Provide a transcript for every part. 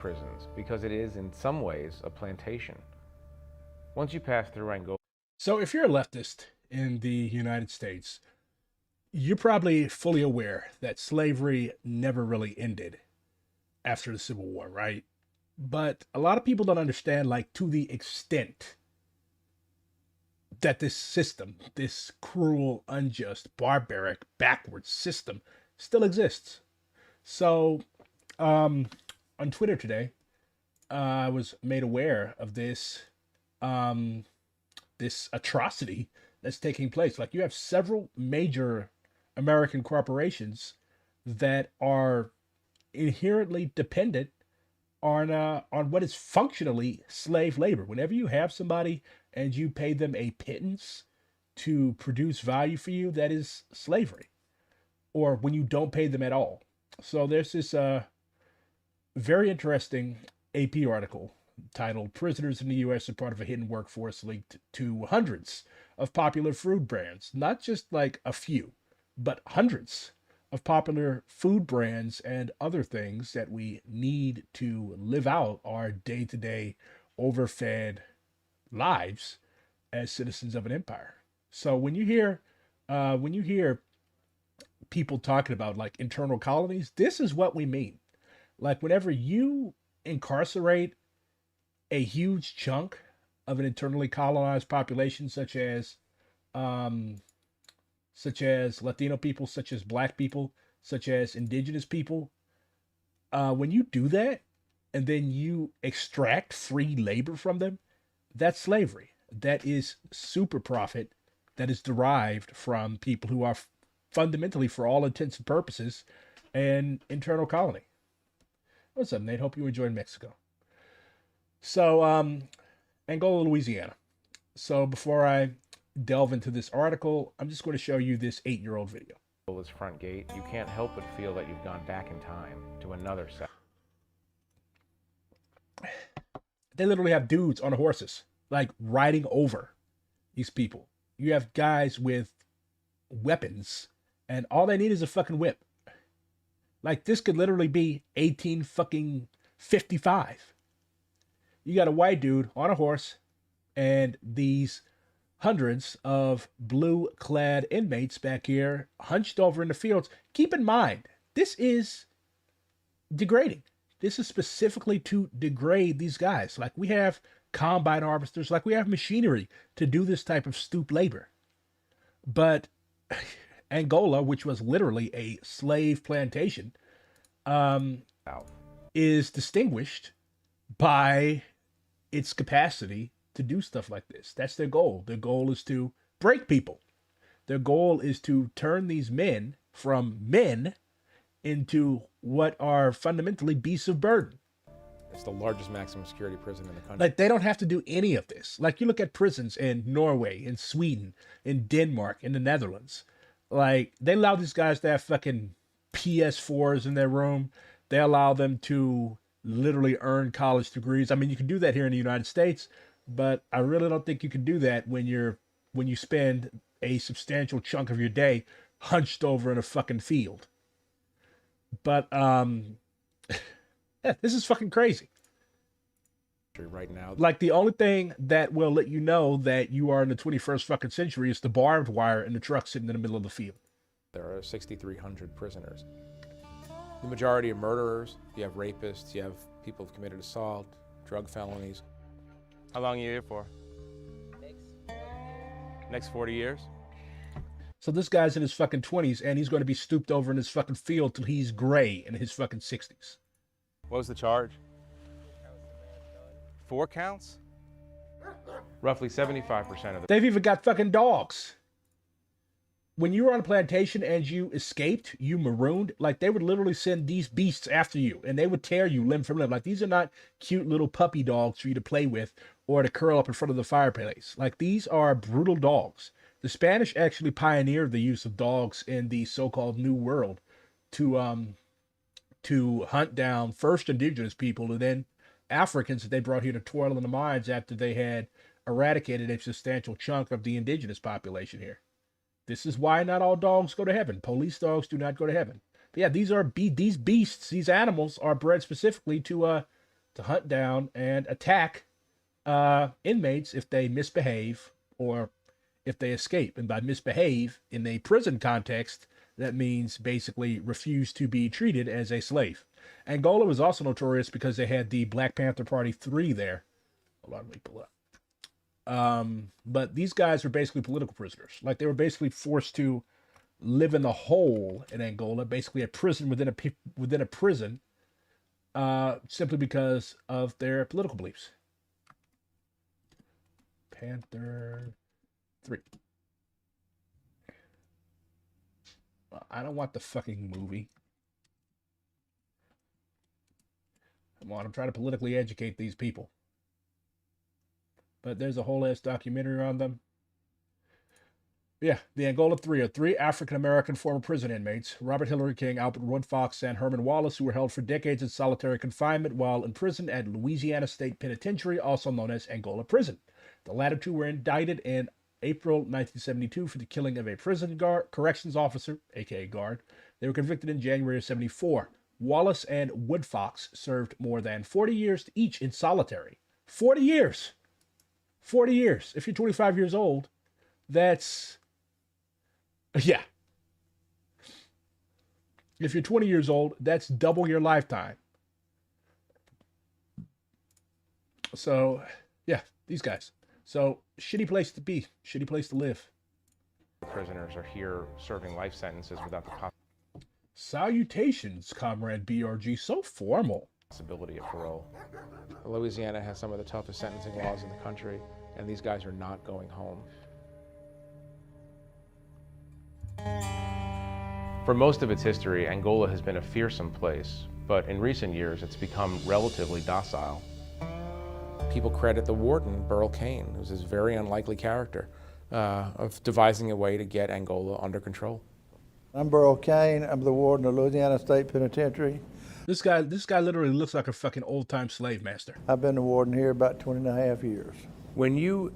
prisons because it is in some ways a plantation. Once you pass through Angola. So if you're a leftist in the United States, you're probably fully aware that slavery never really ended after the Civil War, right? But a lot of people don't understand, like, to the extent that this system, this cruel, unjust, barbaric, backwards system still exists. So, on Twitter today, I was made aware of um, this atrocity that's taking place. Like, you have several major American corporations that are inherently dependent on what is functionally slave labor. Whenever you have somebody and you pay them a pittance to produce value for you, that is slavery. Or when you don't pay them at all. So there's this very interesting AP article titled "Prisoners in the U.S. are part of a hidden workforce linked to hundreds of popular food brands." Not just like a few, but hundreds of popular food brands and other things that we need to live out our day-to-day overfed lives as citizens of an empire. So when you hear people talking about like internal colonies, this is what we mean. Like whenever you incarcerate a huge chunk of an internally colonized population, um, such as Latino people, such as Black people, such as Indigenous people, when you do that and then you extract free labor from them, that's slavery. That is super profit that is derived from people who are fundamentally, for all intents and purposes, an internal colony. What's up, Nate? Hope you enjoyed Mexico. So, Angola, Louisiana. So before I delve into this article, I'm just going to show you this 8-year-old video. Angola's front gate, you can't help but feel that you've gone back in time to another set. They literally have dudes on horses, like riding over these people. You have guys with weapons, and all they need is a fucking whip. Like this could literally be 18 fucking 55. You got a white dude on a horse, and these hundreds of blue-clad inmates back here hunched over in the fields. Keep in mind, this is degrading. This is specifically to degrade these guys. Like we have combine harvesters, like we have machinery to do this type of stoop labor. But Angola, which was literally a slave plantation, is distinguished by its capacity to do stuff like this. That's their goal. Their goal is to break people. Their goal is to turn these men from men into what are fundamentally beasts of burden. It's the largest maximum security prison in the country. Like they don't have to do any of this. Like you look at prisons in Norway, in Sweden, in Denmark, in the Netherlands. Like they allow these guys to have fucking PS4s in their room. They allow them to literally earn college degrees. I mean, you can do that here in the United States, but I really don't think you can do that when you spend a substantial chunk of your day hunched over in a fucking field. But yeah, this is fucking crazy. Right now, like the only thing that will let you know that you are in the 21st fucking century is the barbed wire in the truck sitting in the middle of the field. There are 6,300 prisoners. The majority are murderers. You have rapists. You have people who've committed assault, drug felonies. How long are you here for? Next 40 years? So this guy's in his fucking 20s and he's going to be stooped over in his fucking field till he's gray in his fucking 60s. What was the charge? 4 counts? Roughly 75% of the... They've even got fucking dogs. When you were on a plantation and you escaped, you marooned, like they would literally send these beasts after you and they would tear you limb from limb. Like these are not cute little puppy dogs for you to play with or to curl up in front of the fireplace. Like these are brutal dogs. The Spanish actually pioneered the use of dogs in the so-called New World to hunt down first indigenous people and then Africans that they brought here to toil in the mines after they had eradicated a substantial chunk of the indigenous population here. This is why not all dogs go to heaven. Police dogs do not go to heaven. But yeah, these beasts, these animals are bred specifically to to hunt down and attack inmates if they misbehave or if they escape. And by misbehave in a prison context, that means basically refuse to be treated as a slave. Angola was also notorious because they had the Black Panther Party 3 there. Hold on, let me pull up. But these guys were basically political prisoners. Like, they were basically forced to live in the hole in Angola, basically a prison within a prison, simply because of their political beliefs. Panther 3. I don't want the fucking movie. Come on, I'm trying to politically educate these people. But there's a whole ass documentary on them. Yeah, the Angola 3 are 3 African-American former prison inmates, Robert Hillary King, Albert Woodfox, and Herman Wallace, who were held for decades in solitary confinement while imprisoned at Louisiana State Penitentiary, also known as Angola Prison. The latter two were indicted in April 1972 for the killing of a prison corrections officer, aka guard. They were convicted in January of 74. Wallace and Woodfox served more than 40 years each in solitary. 40 years! 40 years. If you're 25 years old, that's... Yeah. If you're 20 years old, that's double your lifetime. So, yeah, these guys. So, shitty place to be. Shitty place to live. Prisoners are here serving life sentences without the Salutations, Comrade BRG. So formal. possibility of parole. Louisiana has some of the toughest sentencing laws in the country, and these guys are not going home. For most of its history, Angola has been a fearsome place, but in recent years it's become relatively docile. People credit the Warden Burl Kane, who's this very unlikely character, of devising a way to get Angola under control. I'm Burl Kane. I'm the warden of Louisiana State Penitentiary. This guy literally looks like a fucking old-time slave master. I've been the warden here about 20 and a half years. When you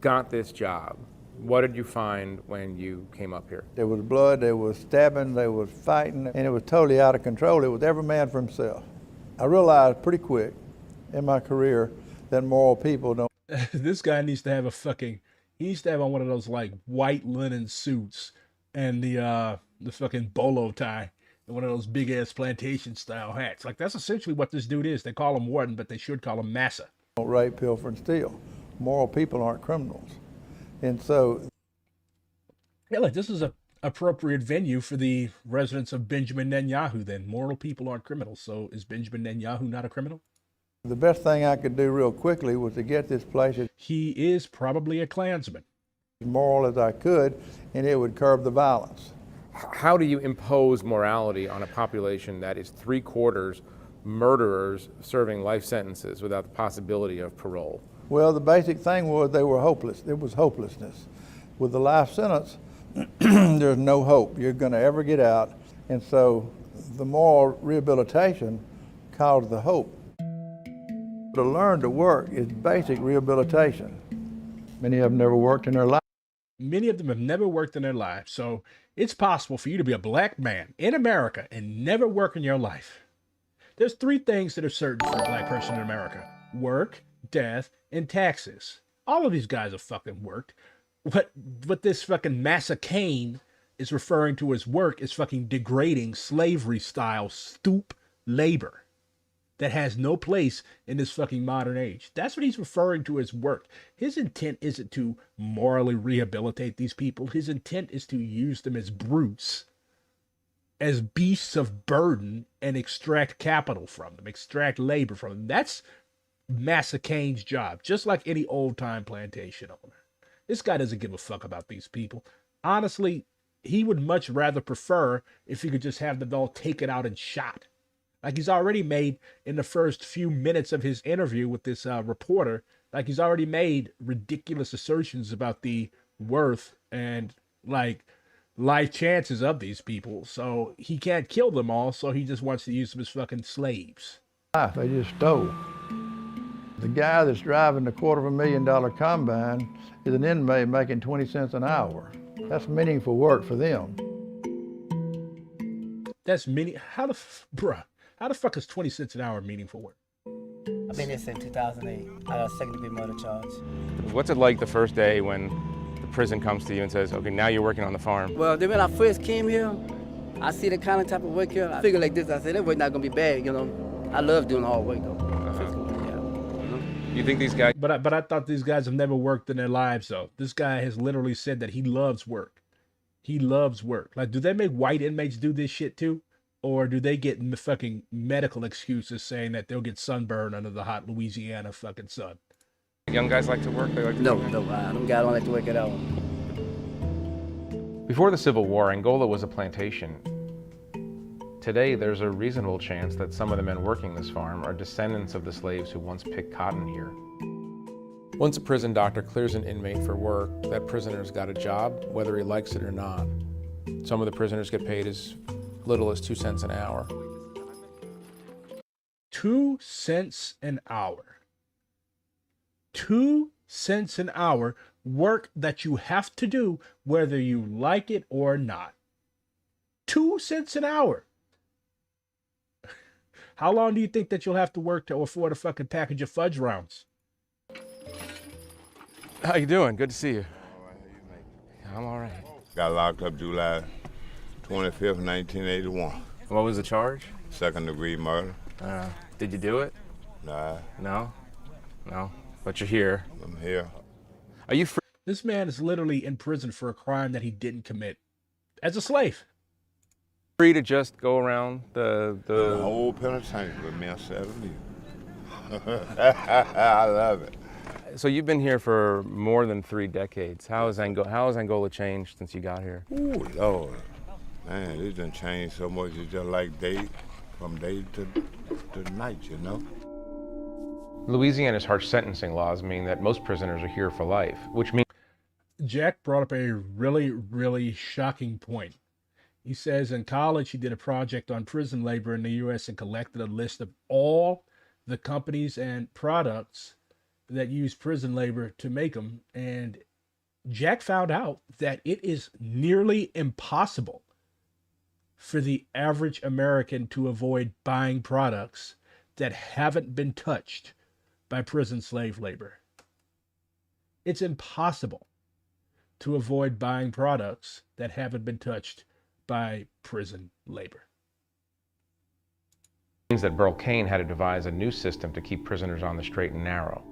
got this job, what did you find when you came up here? There was blood, there was stabbing, there was fighting, and it was totally out of control. It was every man for himself. I realized pretty quick in my career that moral people don't. This guy needs to have he needs to have on one of those like white linen suits and the fucking bolo tie and one of those big ass plantation style hats. Like, that's essentially what this dude is. They call him warden, but they should call him massa. Don't rape, pilfer, and steal. Moral people aren't criminals. And so... Yeah, look, this is a appropriate venue for the residents of Benjamin Netanyahu then. Moral people aren't criminals, so is Benjamin Netanyahu not a criminal? The best thing I could do real quickly was to get this place as He is probably a Klansman. moral as I could, and it would curb the violence. How do you impose morality on a population that is 3/4 murderers serving life sentences without the possibility of parole? Well, the basic thing was they were hopeless. It was hopelessness. With the life sentence, there's no hope you're going to ever get out. And so the moral rehabilitation caused the hope. To learn to work is basic rehabilitation. Many of them never worked in their life. Many of them have never worked in their lives, so it's possible for you to be a black man in America and never work in your life. There's 3 things that are certain for a black person in America: work, death, and taxes. All of these guys have fucking worked. What this fucking Massa Kane is referring to as work is fucking degrading slavery-style stoop labor that has no place in this fucking modern age. That's what he's referring to as work. His intent isn't to morally rehabilitate these people. His intent is to use them as brutes, as beasts of burden, and extract capital from them, extract labor from them. That's Massa Kane's job, just like any old-time plantation owner. This guy doesn't give a fuck about these people. Honestly, he would much rather prefer if he could just have them all taken out and shot. Like, he's already made, in the first few minutes of his interview with this reporter, like, he's already made ridiculous assertions about the worth and, like, life chances of these people. So he can't kill them all, so he just wants to use them as fucking slaves. They just stole. The guy that's driving the $250,000 combine is an inmate making 20 cents an hour. That's meaningful work for them. That's how the fuck is 20 cents an hour meaningful work? I've been here since 2008. I got a second-degree murder charge. What's it like the first day when the prison comes to you and says, okay, now you're working on the farm? Well, then when I first came here, I see the kind of type of work here. I figured like this, I said, that work not gonna be bad, you know. I love doing all work though. You think these guys... But I thought these guys have never worked in their lives, though. This guy has literally said that he loves work. He loves work. Like, do they make white inmates do this shit too? Or do they get fucking medical excuses saying that they'll get sunburned under the hot Louisiana fucking sun? Young guys like to work? They like to No, work? them guys don't like to work at all. Before the Civil War, Angola was a plantation. Today, there's a reasonable chance that some of the men working this farm are descendants of the slaves who once picked cotton here. Once a prison doctor clears an inmate for work, that prisoner's got a job, whether he likes it or not. Some of the prisoners get paid as little as 2 cents an hour. 2 cents an hour. 2 cents an hour, work that you have to do whether you like it or not. 2 cents an hour. How long do you think that you'll have to work to afford a fucking package of fudge rounds? How you doing? Good to see you. I'm all right. Got locked up July 25th, 1981. What was the charge? Second-degree murder. Did you do it? Nah, No? No. But you're here. I'm here. Are you free This man is literally in prison for a crime that he didn't commit as a slave. to just go around the The whole penitentiary with me and 7 years. I love it. So you've been here for more than 3 decades. How has Angola changed since you got here? Ooh, Lord. Man, it done changed so much. It's just like from day to night, you know? Louisiana's harsh sentencing laws mean that most prisoners are here for life, which means Jack brought up a really, really shocking point. He says in college he did a project on prison labor in the U.S. and collected a list of all the companies and products that use prison labor to make them. And Jack found out that it is nearly impossible for the average American to avoid buying products that haven't been touched by prison slave labor. It's impossible to avoid buying products that haven't been touched by prison labor. means that Burl Kane had to devise a new system to keep prisoners on the straight and narrow.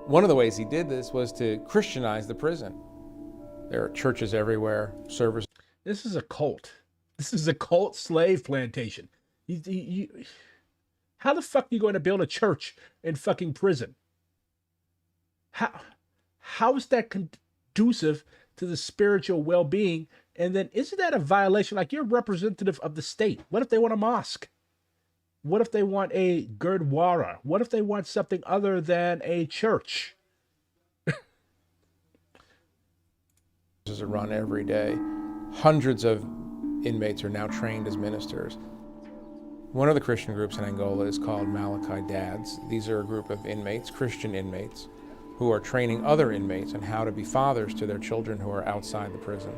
One of the ways he did this was to Christianize the prison. There are churches everywhere, service. This is a cult. This is a cult slave plantation. How the fuck are you going to build a church in fucking prison? How is that conducive to the spiritual well-being? And then isn't that a violation? Like, you're representative of the state. What if they want a mosque? What if they want a gurdwara? What if they want something other than a church? Are run every day. Hundreds of inmates are now trained as ministers. One of the Christian groups in Angola is called Malachi Dads. These are a group of inmates, Christian inmates, who are training other inmates on how to be fathers to their children who are outside the prison.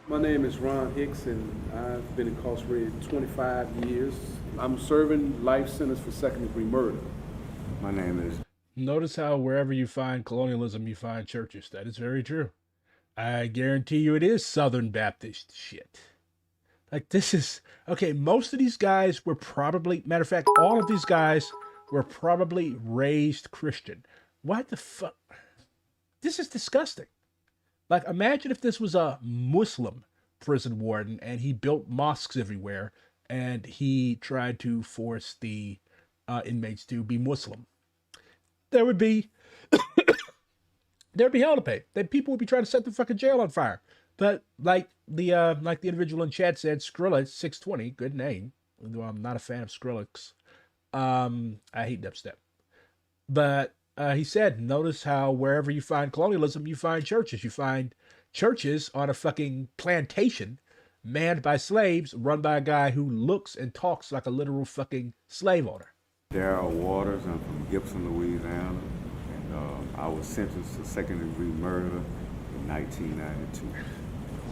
My name is Ron Hicks, and I've been incarcerated 25 years. I'm serving life sentence for second-degree murder. My name is... Notice how wherever you find colonialism, you find churches. That is very true. I guarantee you it is Southern Baptist shit. Like, this is... Okay, most of these guys were probably... Matter of fact, all of these guys were probably raised Christian. What the fuck? This is disgusting. Like, imagine if this was a Muslim prison warden and he built mosques everywhere and he tried to force the inmates to be Muslim. There'd be hell to pay. That people would be trying to set the fucking jail on fire. But like the individual in chat said, Skrillex 620, good name. Although I'm not a fan of Skrillex. I hate dubstep. But he said, notice how wherever you find colonialism, you find churches. You find churches on a fucking plantation manned by slaves, run by a guy who looks and talks like a literal fucking slave owner. Daryl Waters. I'm from Gibson, Louisiana, and I was sentenced to second-degree murder in 1992.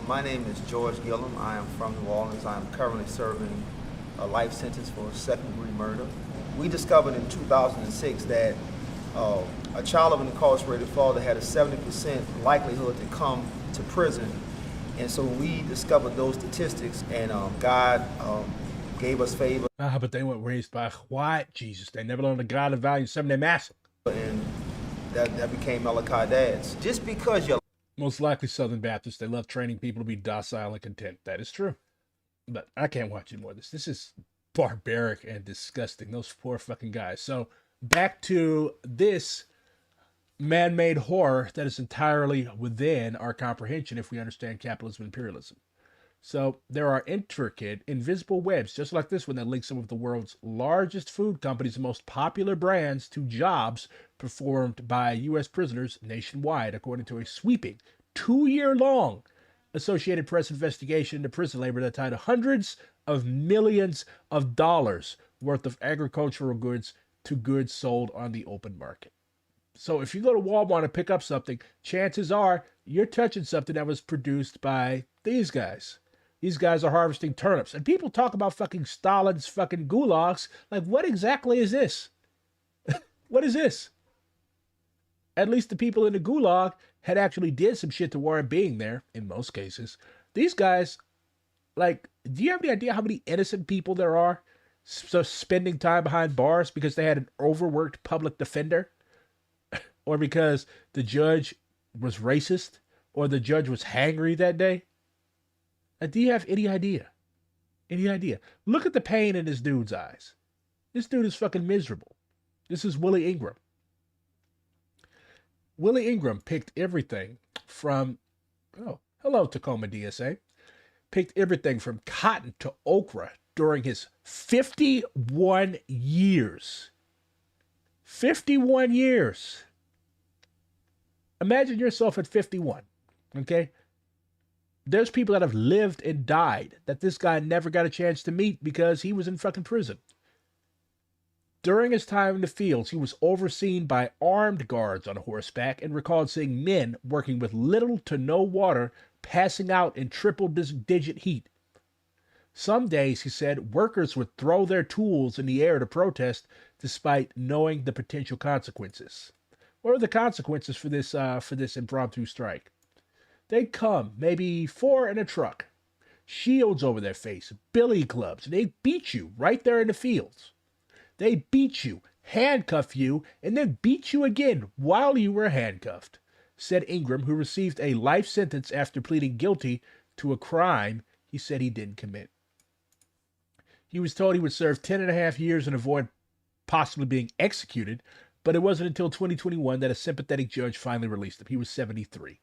My name is George Gillum. I am from New Orleans. I am currently serving a life sentence for second-degree murder. We discovered in 2006 that a child of an incarcerated father had a 70% likelihood to come to prison. And so we discovered those statistics, and God gave us favor. But they weren't raised by white Jesus. They never learned the God of value, something they massive. And that became Malachi Dads. Just because you're most likely Southern Baptists, they love training people to be docile and content. That is true. But I can't watch any more of this. This is barbaric and disgusting. Those poor fucking guys. So back to this man-made horror that is entirely within our comprehension if we understand capitalism and imperialism. So there are intricate, invisible webs, just like this one, that link some of the world's largest food companies and most popular brands to jobs performed by U.S. prisoners nationwide, according to a sweeping 2-year-long Associated Press investigation into prison labor that tied hundreds of millions of dollars worth of agricultural goods to goods sold on the open market. So if you go to Walmart and pick up something, chances are you're touching something that was produced by these guys. These guys are harvesting turnips. And people talk about fucking Stalin's fucking gulags. Like, what exactly is this? What is this? At least the people in the gulag had actually did some shit to warrant being there, in most cases. These guys, like, do you have any idea how many innocent people there are spending time behind bars because they had an overworked public defender? Or because the judge was racist? Or the judge was hangry that day? Do you have any idea? Any idea? Look at the pain in this dude's eyes. This dude is fucking miserable. This is Willie Ingram. Willie Ingram picked everything from, oh, hello, Tacoma DSA. Picked everything from cotton to okra during his 51 years. 51 years. Imagine yourself at 51, okay? There's people that have lived and died that this guy never got a chance to meet because he was in fucking prison. During his time in the fields, he was overseen by armed guards on horseback and recalled seeing men working with little to no water passing out in triple-digit heat. Some days, he said, workers would throw their tools in the air to protest despite knowing the potential consequences. What are the consequences for this impromptu strike? They'd come, maybe 4 in a truck, shields over their face, billy clubs, and they'd beat you right there in the fields. They'd beat you, handcuff you, and then beat you again while you were handcuffed, said Ingram, who received a life sentence after pleading guilty to a crime he said he didn't commit. He was told he would serve 10.5 years and avoid possibly being executed, but it wasn't until 2021 that a sympathetic judge finally released him. He was 73.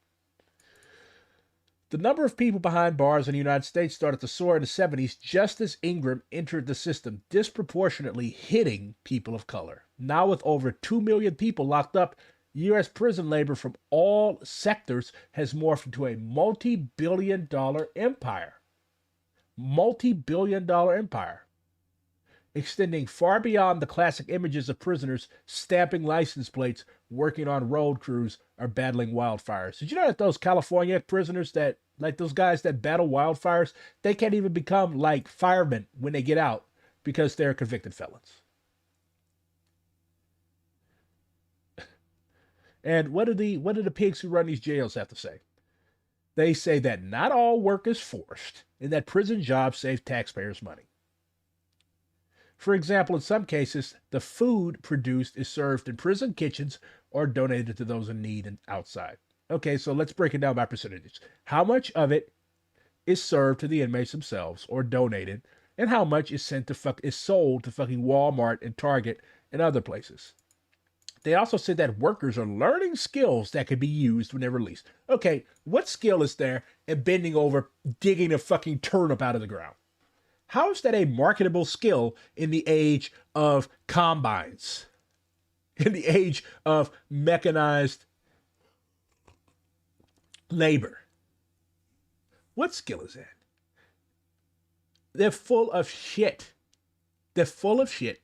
The number of people behind bars in the United States started to soar in the 70s just as Ingram entered the system, disproportionately hitting people of color. Now with over 2 million people locked up, U.S. prison labor from all sectors has morphed into a multi-billion-dollar empire. Multi-billion-dollar empire. Extending far beyond the classic images of prisoners stamping license plates, working on road crews, or battling wildfires. Did you know that those California prisoners that, like those guys that battle wildfires, they can't even become like firemen when they get out because they're convicted felons? And what do the pigs who run these jails have to say? They say that not all work is forced and that prison jobs save taxpayers money. For example, in some cases, the food produced is served in prison kitchens or donated to those in need and outside. Okay, so let's break it down by percentages. How much of it is served to the inmates themselves or donated, and how much is sold to fucking Walmart and Target and other places? They also said that workers are learning skills that could be used when they're released. Okay, what skill is there in bending over, digging a fucking turnip out of the ground? How is that a marketable skill in the age of combines? In the age of mechanized labor? What skill is that? They're full of shit. They're full of shit.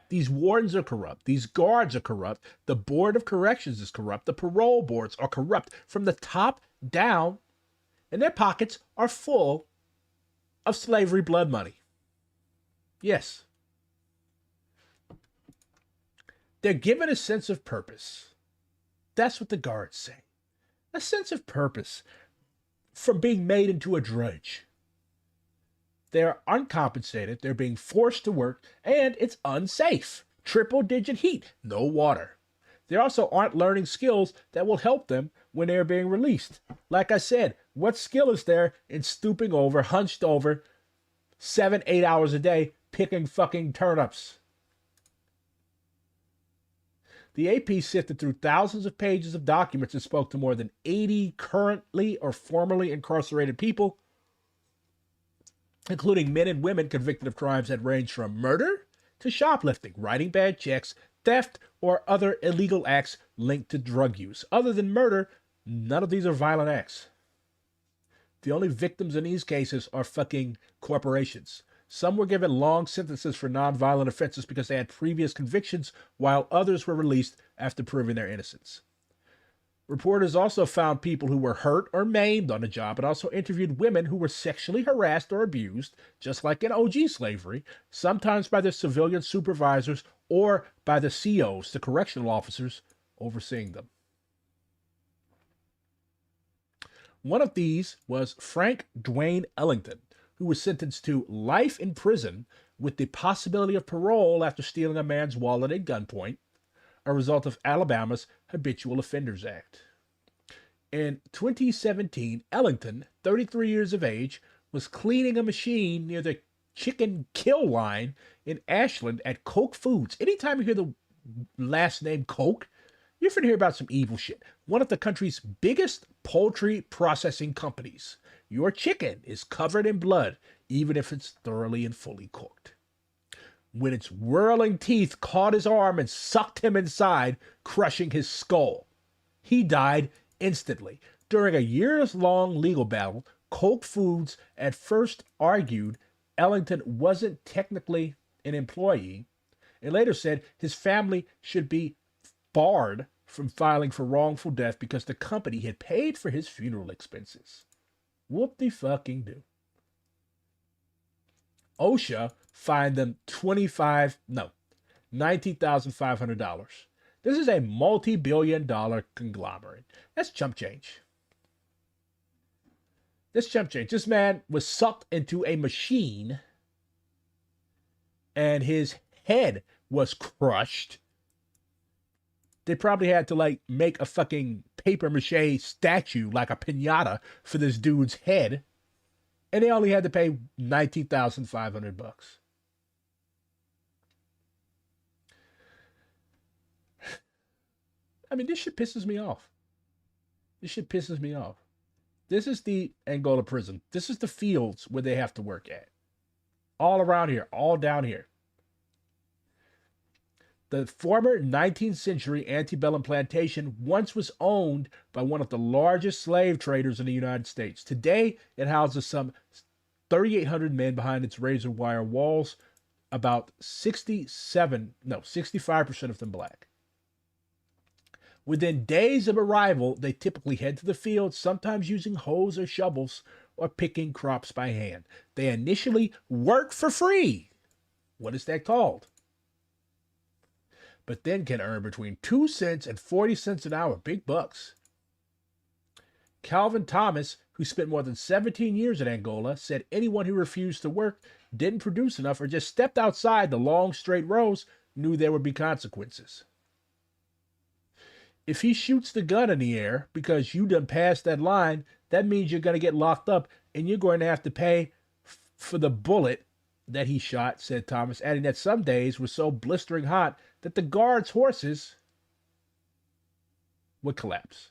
These wardens are corrupt. These guards are corrupt. The Board of Corrections is corrupt. The parole boards are corrupt from the top down. and their pockets are full of slavery blood money. Yes. They're given a sense of purpose. That's what the guards say. A sense of purpose from being made into a drudge. They're uncompensated, they're being forced to work, and it's unsafe. Triple-digit heat, no water. They also aren't learning skills that will help them when they're being released. Like I said, what skill is there in stooping over, hunched over, 7-8 hours a day, picking fucking turnips? The AP sifted through thousands of pages of documents and spoke to more than 80 currently or formerly incarcerated people, including men and women convicted of crimes that range from murder to shoplifting, writing bad checks, theft, or other illegal acts linked to drug use. Other than murder, none of these are violent acts. The only victims in these cases are fucking corporations. Some were given long sentences for non-violent offenses because they had previous convictions, while others were released after proving their innocence. Reporters also found people who were hurt or maimed on the job and also interviewed women who were sexually harassed or abused, just like in OG slavery, sometimes by their civilian supervisors or by the COs, the correctional officers, overseeing them. One of these was Frank Dwayne Ellington, who was sentenced to life in prison with the possibility of parole after stealing a man's wallet at gunpoint, a result of Alabama's Habitual Offenders Act. In 2017, Ellington, 33 years of age, was cleaning a machine near the chicken kill line in Ashland at Koch Foods. Anytime you hear the last name Koch, you're going to hear about some evil shit. One of the country's biggest poultry processing companies. Your chicken is covered in blood, even if it's thoroughly and fully cooked. When its whirling teeth caught his arm and sucked him inside, crushing his skull. He died instantly. During a years-long legal battle, Koch Foods at first argued Ellington wasn't technically an employee, and later said his family should be barred from filing for wrongful death because the company had paid for his funeral expenses. Whoop-de-fucking-do. OSHA fined them $19,500. This is a multi-billion-dollar conglomerate. That's chump change. That's chump change. This man was sucked into a machine and his head was crushed. They probably had to make a fucking paper mache statue like a piñata for this dude's head. And they only had to pay $19,500. I mean, this shit pisses me off. This shit pisses me off. This is the Angola prison. This is the fields where they have to work at. All around here, all down here. The former 19th century antebellum plantation once was owned by one of the largest slave traders in the United States. Today, it houses some 3,800 men behind its razor wire walls, about 65% of them black. Within days of arrival, they typically head to the field, sometimes using hoes or shovels or picking crops by hand. They initially work for free. What is that called? But then can earn between 2 cents and 40 cents an hour, big bucks. Calvin Thomas, who spent more than 17 years in Angola, said anyone who refused to work, didn't produce enough, or just stepped outside the long straight rows knew there would be consequences. If he shoots the gun in the air because you done passed that line, that means you're going to get locked up and you're going to have to pay for the bullet that he shot, said Thomas, adding that some days were so blistering hot that the guards' horses would collapse.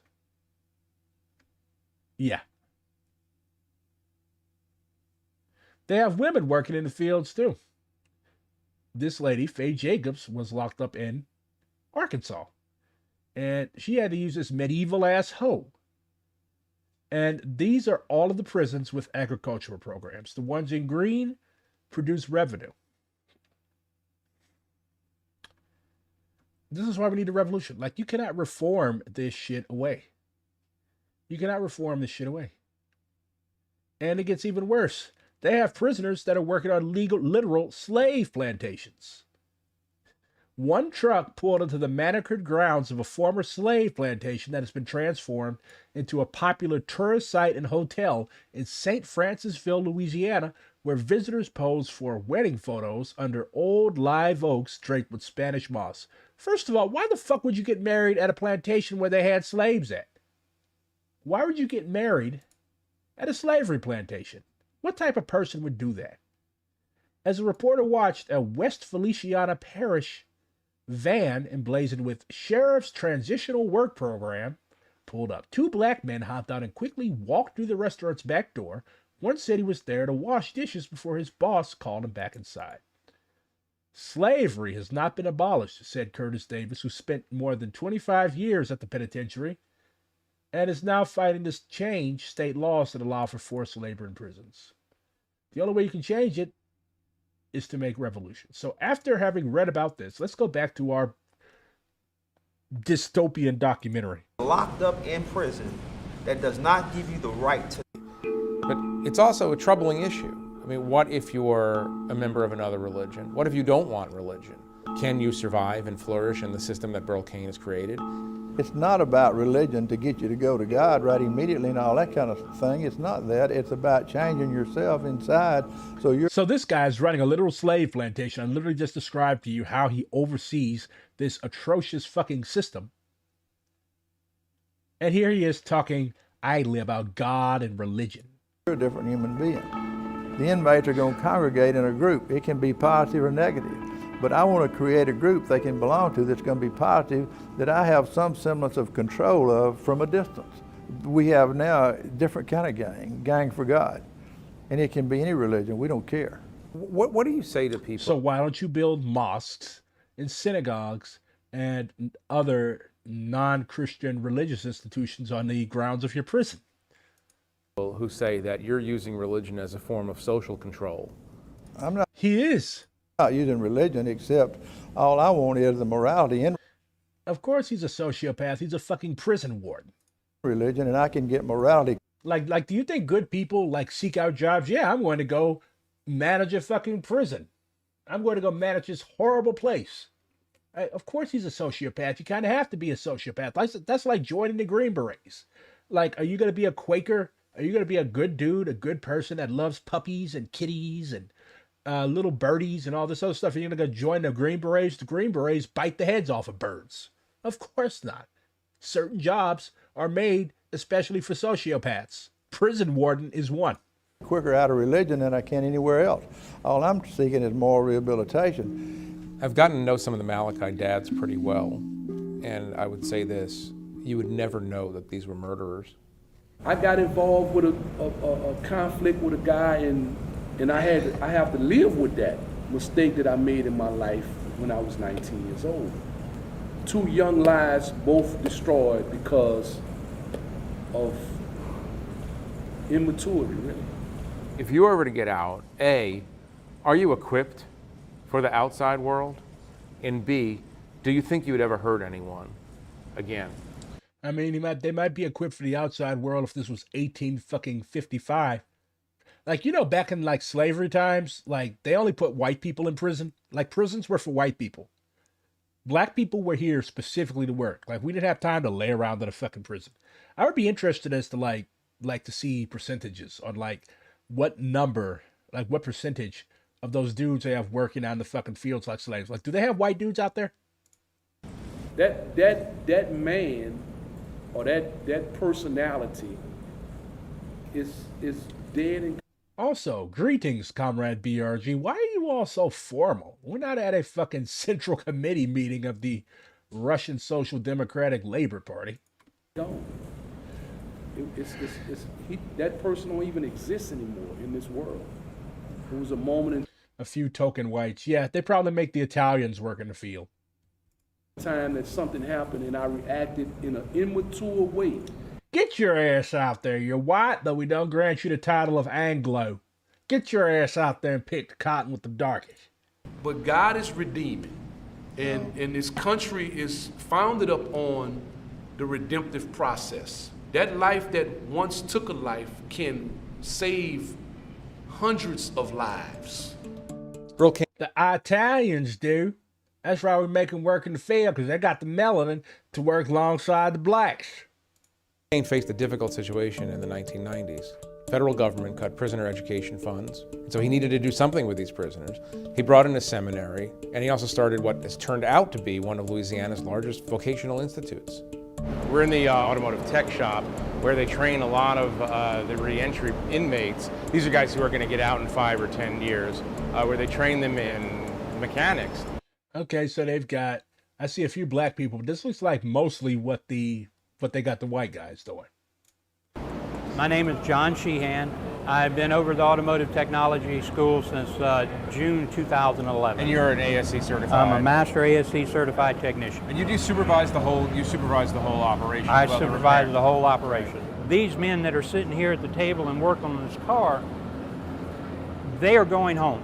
Yeah. They have women working in the fields too. This lady, Faye Jacobs, was locked up in Arkansas. And she had to use this medieval-ass hoe. And these are all of the prisons with agricultural programs. The ones in green produce revenue. This is why we need a revolution. Like, you cannot reform this shit away. You cannot reform this shit away. And it gets even worse. They have prisoners that are working on literal slave plantations. One truck pulled into the manicured grounds of a former slave plantation that has been transformed into a popular tourist site and hotel in St. Francisville, Louisiana, where visitors pose for wedding photos under old live oaks draped with Spanish moss. First of all, why the fuck would you get married at a plantation where they had slaves at? Why would you get married at a slavery plantation? What type of person would do that? As a reporter watched a West Feliciana Parish van emblazoned with Sheriff's Transitional Work Program pulled up, two black men hopped out and quickly walked through the restaurant's back door. One said he was there to wash dishes before his boss called him back inside. Slavery has not been abolished, said Curtis Davis, who spent more than 25 years at the penitentiary and is now fighting to change state laws that allow for forced labor in prisons. The only way you can change it is to make revolution. So after having read about this, let's go back to our dystopian documentary. Locked up in prison that does not give you the right to. But it's also a troubling issue. I mean, what if you're a member of another religion? What if you don't want religion? Can you survive and flourish in the system that Burl Kane has created? It's not about religion to get you to go to God right immediately and all that kind of thing. It's not that. It's about changing yourself inside so you're... So this guy's running a literal slave plantation. I literally just described to you how he oversees this atrocious fucking system. And here he is talking idly about God and religion. You're a different human being. The inmates are going to congregate in a group. It can be positive or negative. But I want to create a group they can belong to that's going to be positive, that I have some semblance of control of from a distance. We have now a different kind of gang for God. And it can be any religion, we don't care. What do you say to people? So why don't you build mosques and synagogues and other non-Christian religious institutions on the grounds of your prison? Who say that you're using religion as a form of social control. I'm not. He is. Not using religion, except all I want is the morality in Of course he's a sociopath. He's a fucking prison warden. religion, and I can get morality. Like, do you think good people seek out jobs? Yeah, I'm going to go manage a fucking prison. I'm going to go manage this horrible place. Of course he's a sociopath. You kind of have to be a sociopath. That's like joining the Green Berets. Like, are you going to be a Quaker? Are you going to be a good dude, a good person that loves puppies and kitties and little birdies and all this other stuff? Are you going to go join the Green Berets? The Green Berets bite the heads off of birds. Of course not. Certain jobs are made especially for sociopaths. Prison warden is one. Quicker out of religion than I can anywhere else. All I'm seeking is moral rehabilitation. I've gotten to know some of the Malachi dads pretty well, and I would say this: you would never know that these were murderers. I got involved with a conflict with a guy, and I have to live with that mistake that I made in my life when I was 19 years old. 2 young lives, both destroyed because of immaturity, really. If you were ever to get out, A, are you equipped for the outside world? And B, do you think you would ever hurt anyone again? I mean, they might be equipped for the outside world if this was 1855. Back in slavery times, they only put white people in prison. Prisons were for white people. Black people were here specifically to work. We didn't have time to lay around in a fucking prison. I would be interested as to to see percentages on what number, what percentage of those dudes they have working on the fucking fields like slaves. Do they have white dudes out there? That man or that personality is dead and... Also, greetings, Comrade BRG. Why are you all so formal? We're not at a fucking Central Committee meeting of the Russian Social Democratic Labor Party. No. That person don't even exist anymore in this world. It was a moment in a few token whites. Yeah, they probably make the Italians work in the field. Time that something happened and I reacted in an immature way. Get your ass out there. You're white, though we don't grant you the title of Anglo. Get your ass out there and pick the cotton with the darkish. But God is redeeming. And this country is founded up on the redemptive process. That life that once took a life can save hundreds of lives. Burl Kane The Italians do. That's why we make them work in the field, because they got the melanin to work alongside the blacks. faced a difficult situation in the 1990s. Federal government cut prisoner education funds, and so he needed to do something with these prisoners. He brought in a seminary, and he also started what has turned out to be one of Louisiana's largest vocational institutes. We're in the automotive tech shop where they train a lot of the reentry inmates. These are guys who are going to get out in 5 or 10 years, where they train them in mechanics. Okay, so they've got, I see a few black people, but this looks like mostly what they got the white guys doing. My name is John Sheehan. I've been over the automotive technology school since June 2011. And you're an ASC certified? I'm a master ASC certified technician. And you supervise the whole operation? I supervise the whole operation. These men that are sitting here at the table and working on this car, they are going home.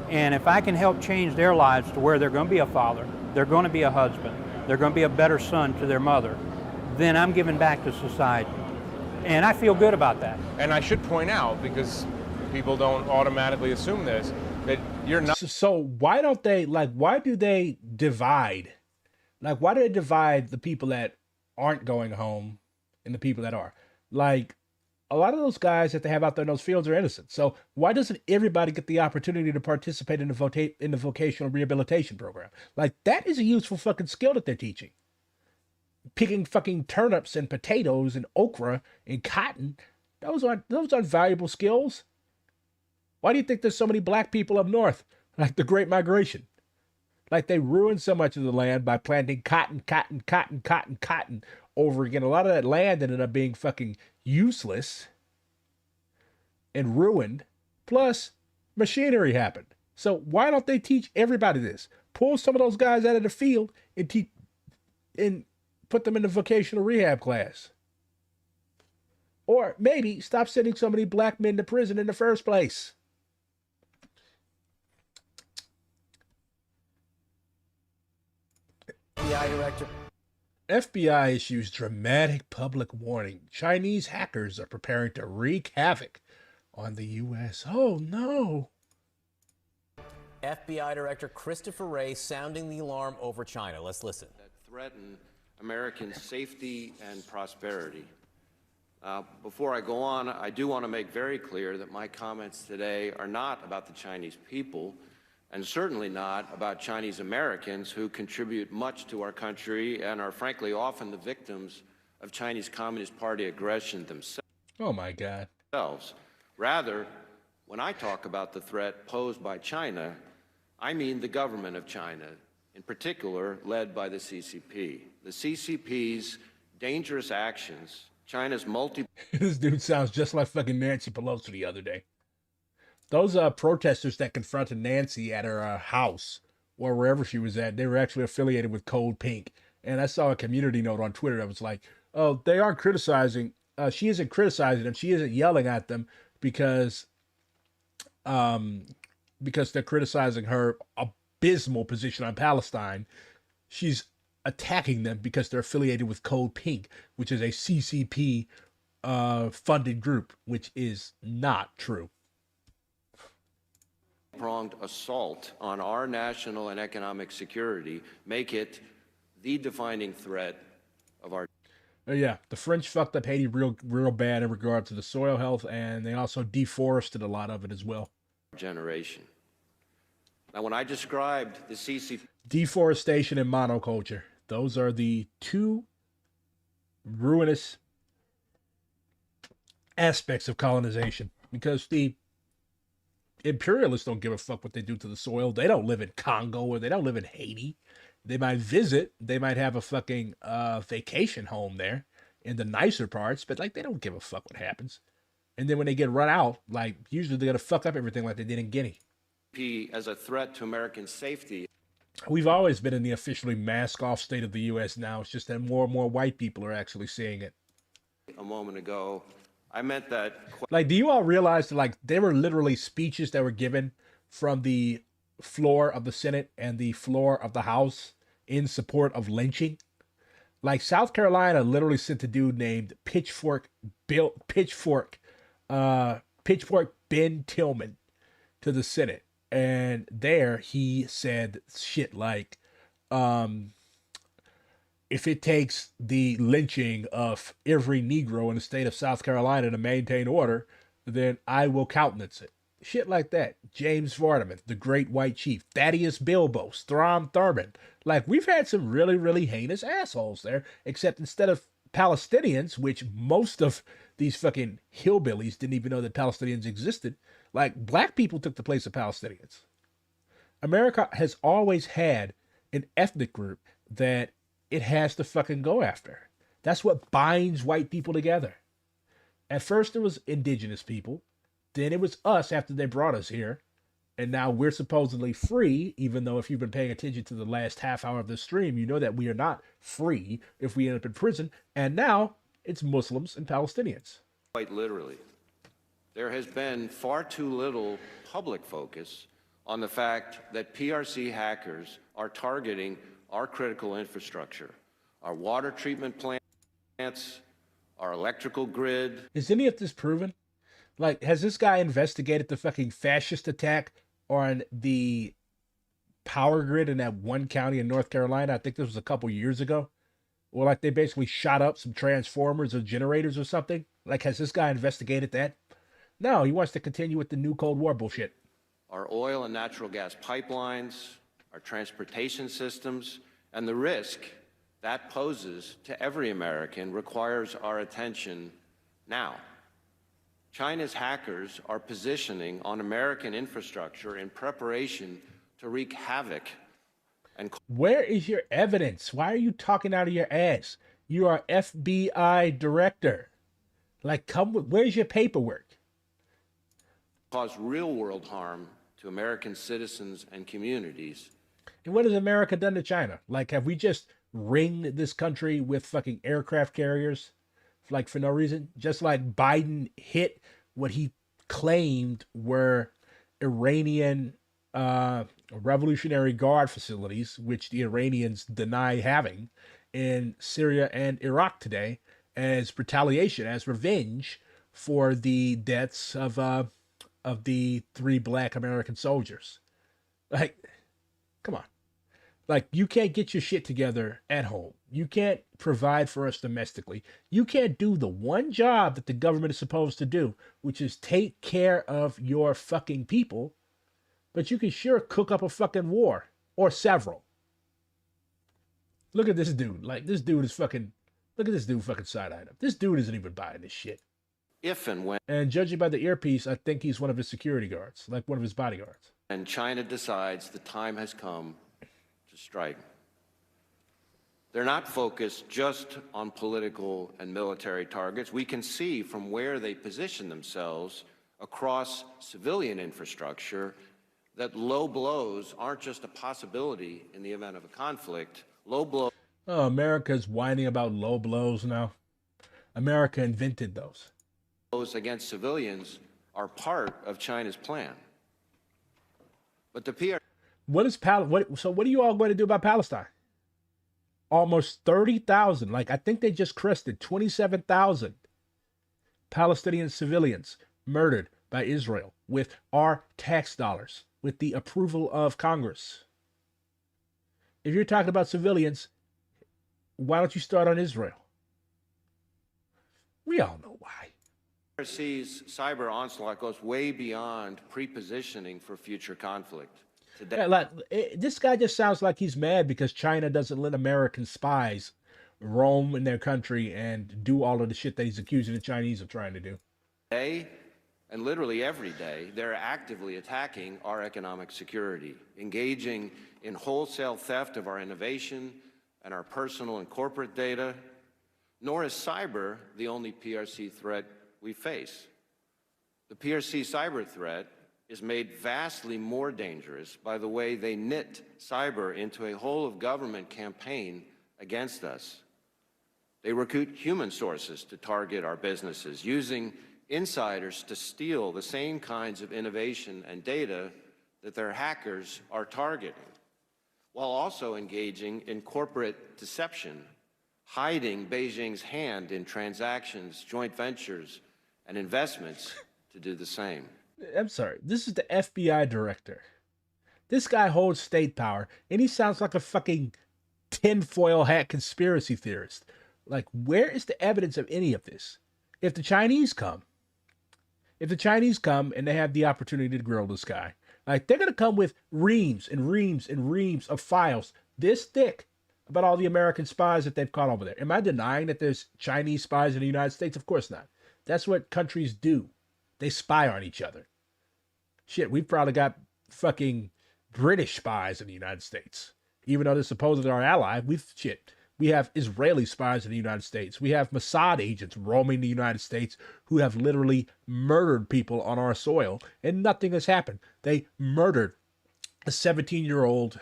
And if I can help change their lives to where they're going to be a father, they're going to be a husband, they're going to be a better son to their mother, then I'm giving back to society. And I feel good about that. And I should point out, because people don't automatically assume this, that you're not... So why don't they, why do they divide? Why do they divide the people that aren't going home and the people that are? A lot of those guys that they have out there in those fields are innocent. So why doesn't everybody get the opportunity to participate in the vocational rehabilitation program? That is a useful fucking skill that they're teaching. Picking fucking turnips and potatoes and okra and cotton, those aren't valuable skills. Why do you think there's so many black people up north? The Great Migration. They ruined so much of the land by planting cotton over again. A lot of that land ended up being fucking useless and ruined. Plus, machinery happened. So why don't they teach everybody this? Pull some of those guys out of the field and put them in the vocational rehab class. Or maybe stop sending so many black men to prison in the first place. FBI issues dramatic public warning. Chinese hackers are preparing to wreak havoc on the U.S. Oh, no. FBI Director Christopher Wray sounding the alarm over China. Let's listen. That threaten American safety and prosperity. Before I go on, I do want to make very clear that my comments today are not about the Chinese people, and certainly not about Chinese Americans who contribute much to our country and are frankly often the victims of Chinese Communist Party aggression themselves. Oh my God. Rather, when I talk about the threat posed by China, I mean the government of China, in particular led by the CCP. The CCP's dangerous actions, China's This dude sounds just like fucking Nancy Pelosi the other day. Those protesters that confronted Nancy at her house or wherever she was at, they were actually affiliated with Code Pink. And I saw a community note on Twitter that was like, oh, they aren't criticizing, she isn't criticizing them, she isn't yelling at them because they're criticizing her abysmal position on Palestine. She's attacking them because they're affiliated with Code Pink, which is a CCP funded group, which is not true. Pronged assault on our national and economic security make it the defining threat of our... Yeah, the French fucked up Haiti real bad in regard to the soil health, and they also deforested a lot of it as well. ...generation. Now, when I described the CCP... Deforestation and monoculture. Those are the two ruinous aspects of colonization, because the imperialists don't give a fuck what they do to the soil. They don't live in Congo or they don't live in Haiti. They might visit. They might have a fucking vacation home there in the nicer parts, but they don't give a fuck what happens. And then when they get run out, usually they're going to fuck up everything like they did in Guinea. As a threat to American safety. We've always been in the officially mask-off state of the U.S. now. It's just that more and more white people are actually seeing it. A moment ago, I meant that... do you all realize that, there were literally speeches that were given from the floor of the Senate and the floor of the House in support of lynching? South Carolina literally sent a dude named Pitchfork Pitchfork Ben Tillman to the Senate. And there he said shit like, if it takes the lynching of every Negro in the state of South Carolina to maintain order, then I will countenance it. Shit like that. James Vardaman, the Great White Chief, Thaddeus Bilbo, Strom Thurmond. Like, we've had some really, really heinous assholes there, except instead of Palestinians, which most of these fucking hillbillies didn't even know that Palestinians existed, like, black people took the place of Palestinians. America has always had an ethnic group that it has to fucking go after. That's what binds white people together. At first it was indigenous people, then it was us after they brought us here, and now we're supposedly free, even though if you've been paying attention to the last half hour of this stream, you know that we are not free if we end up in prison, and now it's Muslims and Palestinians. Quite literally. There has been far too little public focus on the fact that PRC hackers are targeting our critical infrastructure, our water treatment plants, our electrical grid. Is any of this proven? Like, has this guy investigated the fucking fascist attack on the power grid in that one county in North Carolina? I think this was a couple years ago. Or like they basically shot up some transformers or generators or something. Like, has this guy investigated that? No, he wants to continue with the new Cold War bullshit. Our oil and natural gas pipelines, our transportation systems, and the risk that poses to every American requires our attention now. China's hackers are positioning on American infrastructure in preparation to wreak havoc. And where is your evidence? Why are you talking out of your ass? You are FBI director. Like, come with, where's your paperwork? Cause real-world harm to American citizens and communities. And what has America done to China? Like, have we just ringed this country with fucking aircraft carriers, like, for no reason? Just like Biden hit what he claimed were Iranian Revolutionary Guard facilities, which the Iranians deny having, in Syria and Iraq today, as retaliation, as revenge for the deaths of the 3 black American soldiers. Like, come on. Like, you can't get your shit together at home. You can't provide for us domestically. You can't do the one job that the government is supposed to do, which is take care of your fucking people. But you can sure cook up a fucking war, or several. Look at this dude. Like, this dude is fucking, look at this dude fucking side-eyeing him. This dude isn't even buying this shit. If and when. And judging by the earpiece, I think he's one of his security guards, like one of his bodyguards. And China decides the time has come to strike. They're not focused just on political and military targets. We can see from where they position themselves across civilian infrastructure that low blows aren't just a possibility in the event of a conflict. Low blows. Oh, America's whining about low blows now. America invented those. Against civilians are part of China's plan. But the PR. So what are you all going to do about Palestine? Almost 30,000, like I think they just crested 27,000 Palestinian civilians murdered by Israel with our tax dollars, with the approval of Congress. If you're talking about civilians, why don't you start on Israel? We all know why. PRC's cyber onslaught goes way beyond pre-positioning for future conflict. Yeah, like, this guy just sounds like he's mad because China doesn't let American spies roam in their country and do all of the shit that he's accusing the Chinese of trying to do. Today, and literally every day, they're actively attacking our economic security, engaging in wholesale theft of our innovation and our personal and corporate data. Nor is cyber the only PRC threat we face. The PRC cyber threat is made vastly more dangerous by the way they knit cyber into a whole-of-government campaign against us. They recruit human sources to target our businesses, using insiders to steal the same kinds of innovation and data that their hackers are targeting, while also engaging in corporate deception, hiding Beijing's hand in transactions, joint ventures, and investments to do the same. I'm sorry. This is the FBI director. This guy holds state power, and he sounds like a fucking tinfoil hat conspiracy theorist. Like, where is the evidence of any of this? If the Chinese come and they have the opportunity to grill this guy, like, they're going to come with reams and reams and reams of files this thick about all the American spies that they've caught over there. Am I denying that there's Chinese spies in the United States? Of course not. That's what countries do. They spy on each other. Shit, we've probably got fucking British spies in the United States. Even though they're supposedly our ally, we have Israeli spies in the United States. We have Mossad agents roaming the United States who have literally murdered people on our soil, and nothing has happened. They murdered a 17-year-old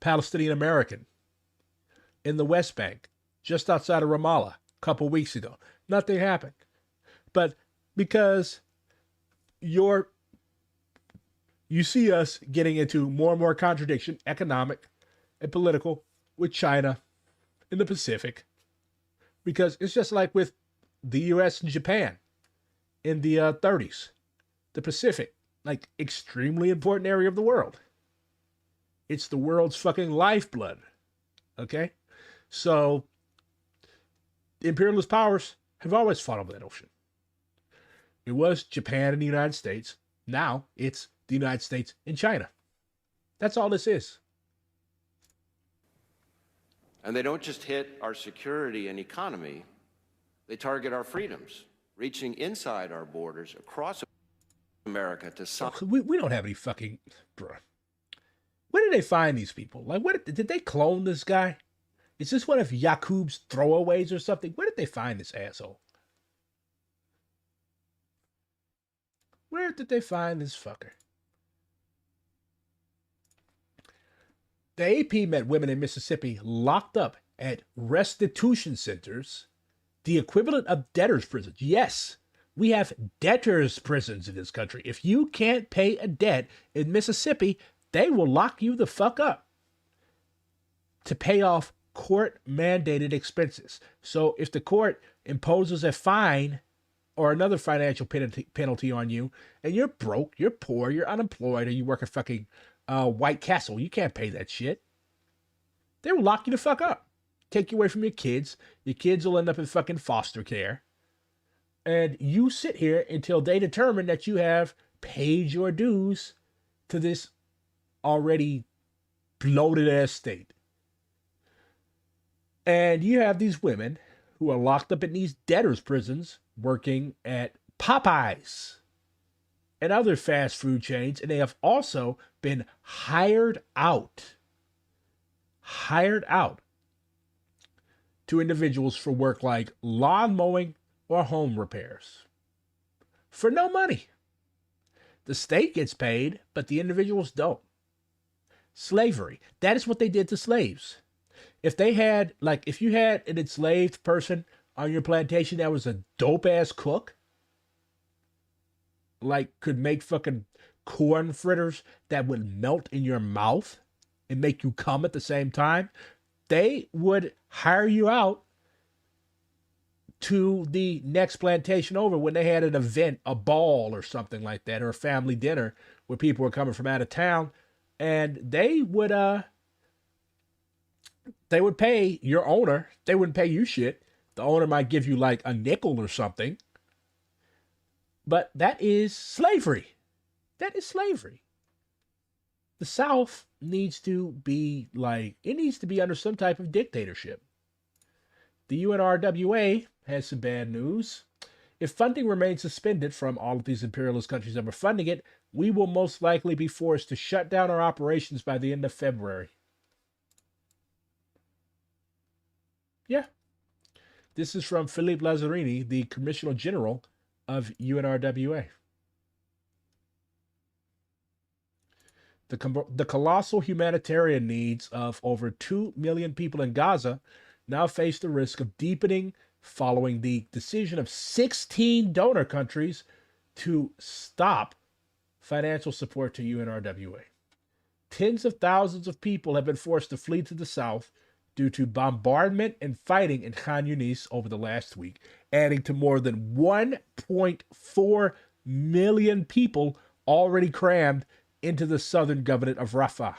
Palestinian American in the West Bank, just outside of Ramallah, a couple weeks ago. Nothing happened. But because you see us getting into more and more contradiction, economic and political, with China in the Pacific, because it's just like with the US and Japan in the 30s. The Pacific, like, extremely important area of the world. It's the world's fucking lifeblood. Okay? So, the imperialist powers have always fought over that ocean. It was Japan and the United States. Now, it's the United States and China. That's all this is. And they don't just hit our security and economy, they target our freedoms, reaching inside our borders across America to some. We don't have any fucking. Bruh. Where did they find these people? Like, what did they clone this guy? Is this one of Yaqub's throwaways or something? Where did they find this asshole? Where did they find this fucker? The AP met women in Mississippi locked up at restitution centers, the equivalent of debtors' prisons. Yes, we have debtors' prisons in this country. If you can't pay a debt in Mississippi, they will lock you the fuck up to pay off court-mandated expenses. So if the court imposes a fine or another financial penalty on you, and you're broke, you're poor, you're unemployed, or you work at fucking White Castle, you can't pay that shit, they will lock you the fuck up. Take you away from your kids. Your kids will end up in fucking foster care. And you sit here until they determine that you have paid your dues to this already bloated ass state. And you have these women who are locked up in these debtors' prisons working at Popeyes and other fast food chains, and they have also been hired out to individuals for work like lawn mowing or home repairs for no money. The state gets paid, but the individuals don't. Slavery. That is what they did to slaves. If you had an enslaved person on your plantation that was a dope ass cook, like could make fucking corn fritters that would melt in your mouth and make you come at the same time, they would hire you out to the next plantation over when they had an event, a ball or something like that, or a family dinner where people were coming from out of town, and they would pay your owner. They wouldn't pay you shit. The owner might give you like a nickel or something. But that is slavery. That is slavery. The South needs to be under some type of dictatorship. The UNRWA has some bad news. If funding remains suspended from all of these imperialist countries that were funding it, we will most likely be forced to shut down our operations by the end of February. Yeah. This is from Philippe Lazzarini, the Commissioner General of UNRWA. The colossal humanitarian needs of over 2 million people in Gaza now face the risk of deepening following the decision of 16 donor countries to stop financial support to UNRWA. Tens of thousands of people have been forced to flee to the south due to bombardment and fighting in Khan Yunis over the last week, adding to more than 1.4 million people already crammed into the southern government of Rafah.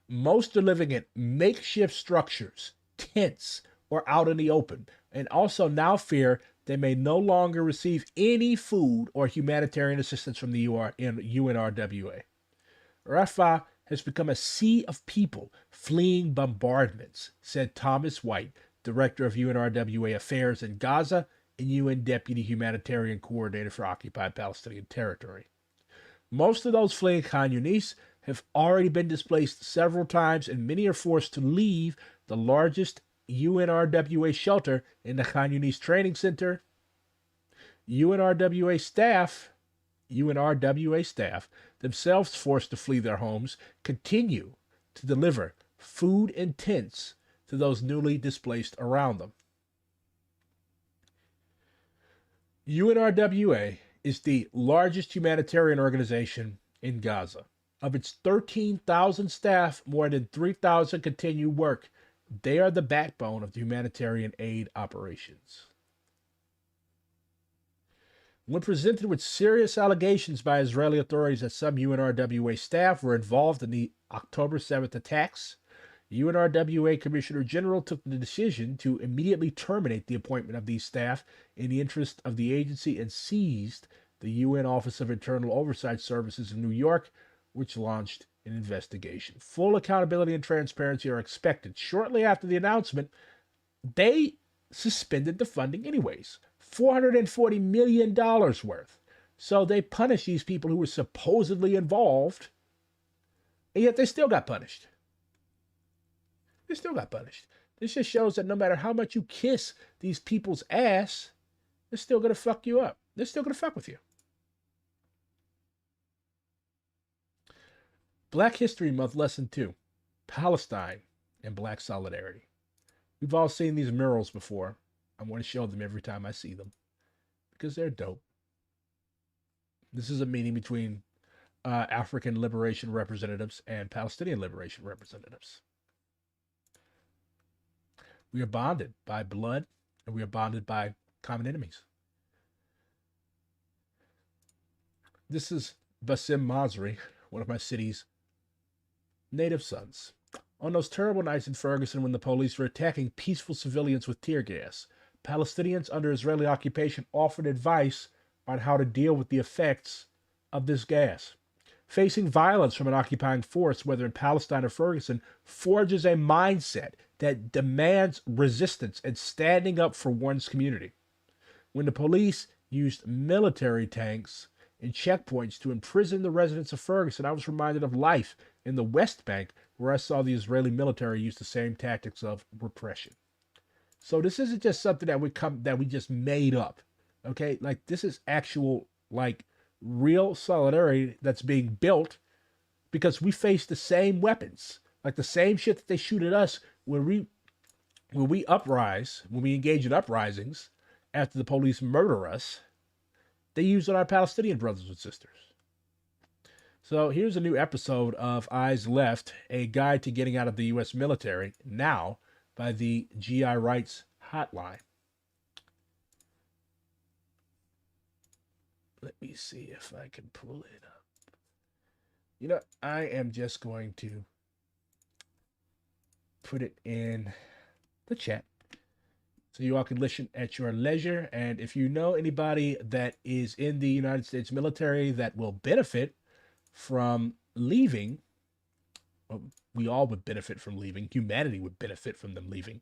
Most are living in makeshift structures, tents, or out in the open, and also now fear they may no longer receive any food or humanitarian assistance from the UNRWA. Rafah has become a sea of people fleeing bombardments, said Thomas White, director of UNRWA Affairs in Gaza and UN Deputy Humanitarian Coordinator for Occupied Palestinian Territory. Most of those fleeing Khan Yunis have already been displaced several times, and many are forced to leave the largest UNRWA shelter in the Khan Yunis Training Center. UNRWA staff, themselves forced to flee their homes, continue to deliver food and tents to those newly displaced around them. UNRWA is the largest humanitarian organization in Gaza. Of its 13,000 staff, more than 3,000 continue work. They are the backbone of the humanitarian aid operations. When presented with serious allegations by Israeli authorities that some UNRWA staff were involved in the October 7th attacks, UNRWA Commissioner General took the decision to immediately terminate the appointment of these staff in the interest of the agency and seized the UN Office of Internal Oversight Services in New York, which launched an investigation. Full accountability and transparency are expected. Shortly after the announcement, they suspended the funding anyways. $440 million worth. So they punished these people who were supposedly involved, and yet they still got punished. They still got punished. This just shows that no matter how much you kiss these people's ass, they're still going to fuck you up. They're still going to fuck with you. Black History Month Lesson 2, Palestine and Black Solidarity. We've all seen these murals before. I want to show them every time I see them because they're dope. This is a meeting between African liberation representatives and Palestinian liberation representatives. We are bonded by blood, and we are bonded by common enemies. This is Bassem Masri, one of my city's native sons. On those terrible nights in Ferguson when the police were attacking peaceful civilians with tear gas, Palestinians under Israeli occupation offered advice on how to deal with the effects of this gas. Facing violence from an occupying force, whether in Palestine or Ferguson, forges a mindset that demands resistance and standing up for one's community. When the police used military tanks and checkpoints to imprison the residents of Ferguson, I was reminded of life in the West Bank, where I saw the Israeli military use the same tactics of repression. So this isn't just something that we just made up, okay? Like, this is actual, like, real solidarity that's being built because we face the same weapons, like the same shit that they shoot at us when we uprise, when we engage in uprisings after the police murder us. They use on our Palestinian brothers and sisters. So here's a new episode of Eyes Left, a guide to getting out of the U.S. military now by the GI Rights Hotline. Let me see if I can pull it up. You know, I am just going to put it in the chat so you all can listen at your leisure. And if you know anybody that is in the United States military that will benefit from leaving, well, we all would benefit from leaving. Humanity would benefit from them leaving.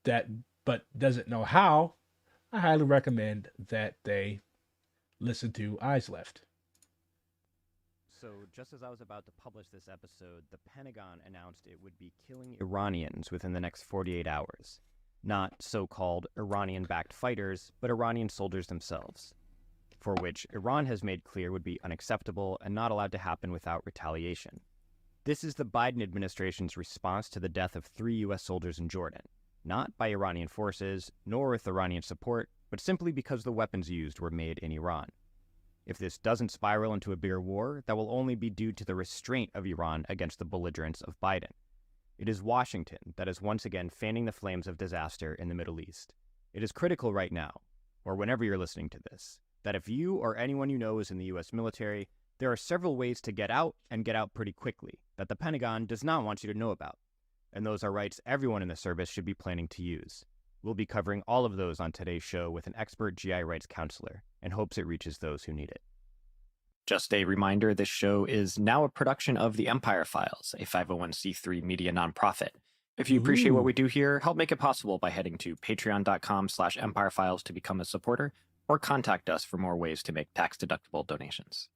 But doesn't know how, I highly recommend that they listen to Eyes Left. So just as I was about to publish this episode, the Pentagon announced it would be killing Iranians within the next 48 hours. Not so-called Iranian-backed fighters, but Iranian soldiers themselves, for which Iran has made clear would be unacceptable and not allowed to happen without retaliation. This is the Biden administration's response to the death of 3 U.S. soldiers in Jordan, not by Iranian forces, nor with Iranian support, but simply because the weapons used were made in Iran. If this doesn't spiral into a bigger war, that will only be due to the restraint of Iran against the belligerence of Biden. It is Washington that is once again fanning the flames of disaster in the Middle East. It is critical right now, or whenever you're listening to this, that if you or anyone you know is in the U.S. military, there are several ways to get out and get out pretty quickly that the Pentagon does not want you to know about. And those are rights everyone in the service should be planning to use. We'll be covering all of those on today's show with an expert GI rights counselor in hopes it reaches those who need it. Just a reminder, this show is now a production of The Empire Files, a 501c3 media nonprofit. If you appreciate what we do here, help make it possible by heading to patreon.com/empirefiles to become a supporter, or contact us for more ways to make tax-deductible donations.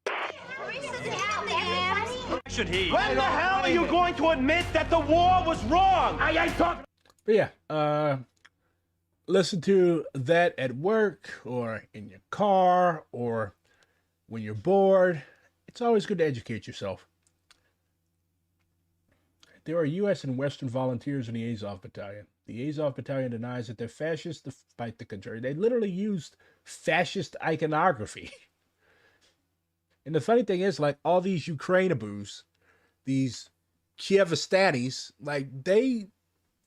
Should he? When the hell are you going to admit that the war was wrong? I ain't talking. But yeah, listen to that at work or in your car or when you're bored. It's always good to educate yourself. There are U.S. and Western volunteers in the Azov Battalion. The Azov Battalion denies that they're fascists to fight the contrary. They literally used fascist iconography. And the funny thing is, like, all these Ukraine-aboos, these Kievistanis, like, they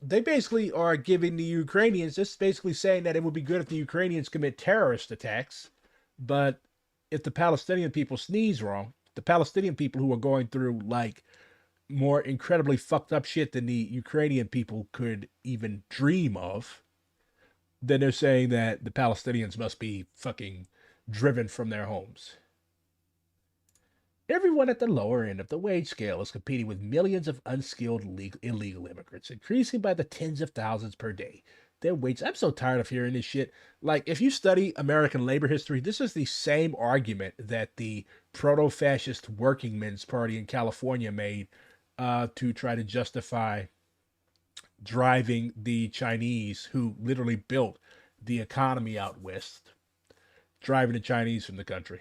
basically are giving the Ukrainians, just basically saying that it would be good if the Ukrainians commit terrorist attacks, but if the Palestinian people sneeze wrong, the Palestinian people who are going through, like, more incredibly fucked up shit than the Ukrainian people could even dream of, then they're saying that the Palestinians must be fucking driven from their homes. Everyone at the lower end of the wage scale is competing with millions of unskilled illegal immigrants, increasing by the tens of thousands per day. Their wages, I'm so tired of hearing this shit. Like, if you study American labor history, this is the same argument that the proto-fascist Working Men's Party in California made to try to justify driving the Chinese, who literally built the economy out west, driving the Chinese from the country.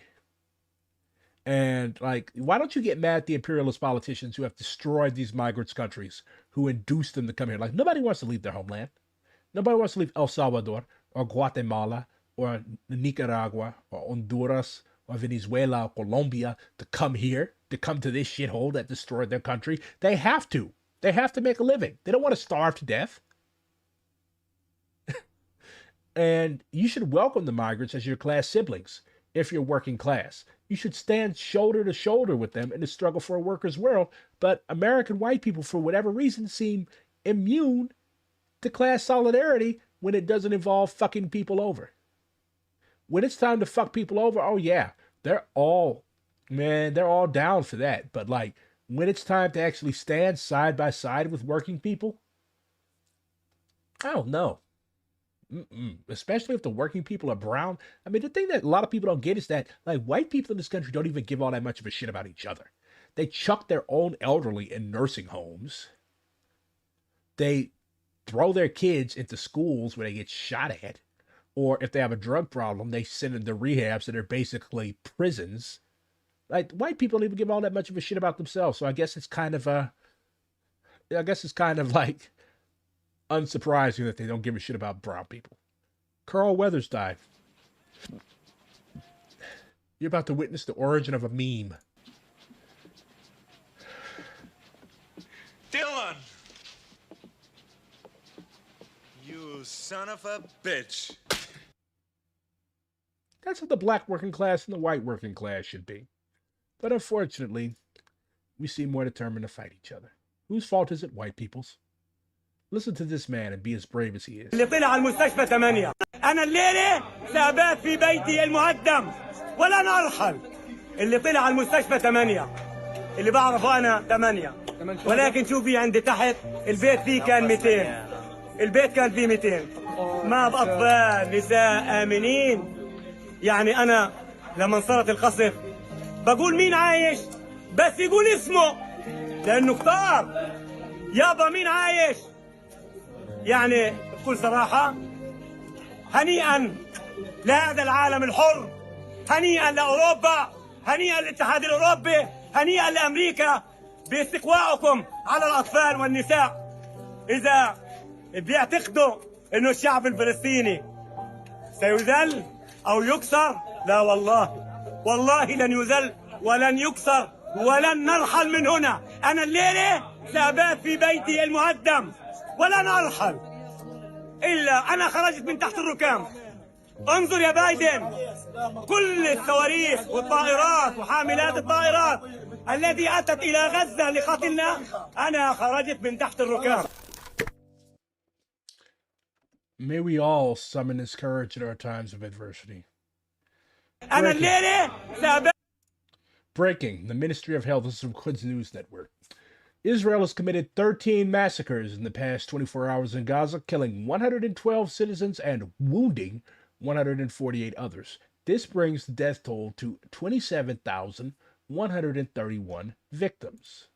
And, like, why don't you get mad at the imperialist politicians who have destroyed these migrants' countries, who induced them to come here? Like, nobody wants to leave their homeland. Nobody wants to leave El Salvador or Guatemala or Nicaragua or Honduras or Venezuela or Colombia to come here, to come to this shithole that destroyed their country. They have to. They have to make a living. They don't want to starve to death. And you should welcome the migrants as your class siblings if you're working class. You should stand shoulder to shoulder with them in the struggle for a worker's world. But American white people, for whatever reason, seem immune to class solidarity when it doesn't involve fucking people over. When it's time to fuck people over, oh yeah, they're all down for that. But, like, when it's time to actually stand side by side with working people, I don't know. Especially if the working people are brown. I mean, the thing that a lot of people don't get is that, like, white people in this country don't even give all that much of a shit about each other. They chuck their own elderly in nursing homes. They throw their kids into schools where they get shot at. Or if they have a drug problem, they send them to rehabs that are basically prisons. Like, white people don't even give all that much of a shit about themselves. So I guess it's kind of like unsurprising that they don't give a shit about brown people. Carl Weathers died. You're about to witness the origin of a meme. Dylan! You son of a bitch. That's what the black working class and the white working class should be. But unfortunately, we seem more determined to fight each other. Whose fault is it? White people's. Listen to this man and be as brave as he is. اللي طلع على المستشفى 8 أنا الليلة سأبات في بيتي المهدم ولن أرحل. اللي طلع على المستشفى 8 اللي بعرفه أنا 8 ولكن شوفي عندي تحت البيت فيه كان 200 البيت كان فيه 200 ما بأطفال نساء آمنين. يعني أنا لما انصرت القصف بقول مين عايش بس يقول اسمه لأنه كتار يابا مين عايش. يعني بكل صراحة هنيئا لهذا العالم الحر، هنيئا لأوروبا، هنيئا للاتحاد الأوروبي، هنيئا لأمريكا باستقوائكم على الأطفال والنساء. إذا بيعتقدوا إنه الشعب الفلسطيني سيذل أو يكسر، لا والله، والله لن يذل ولن يكسر ولن نرحل من هنا. أنا الليلة سأبات في بيتي المهدم ولن أرحل إلا أنا خرجت من تحت الركام انظر يا بايدن كل الصواريخ والطائرات وحاملات الطائرات التي أتت إلى غزة لقتلنا أنا خرجت من تحت الركام. May we all summon this courage in our times of adversity. أنا الليلة Breaking. The Ministry of Health. This is from Quds News Network. Israel has committed 13 massacres in the past 24 hours in Gaza, killing 112 citizens and wounding 148 others. This brings the death toll to 27,131 victims.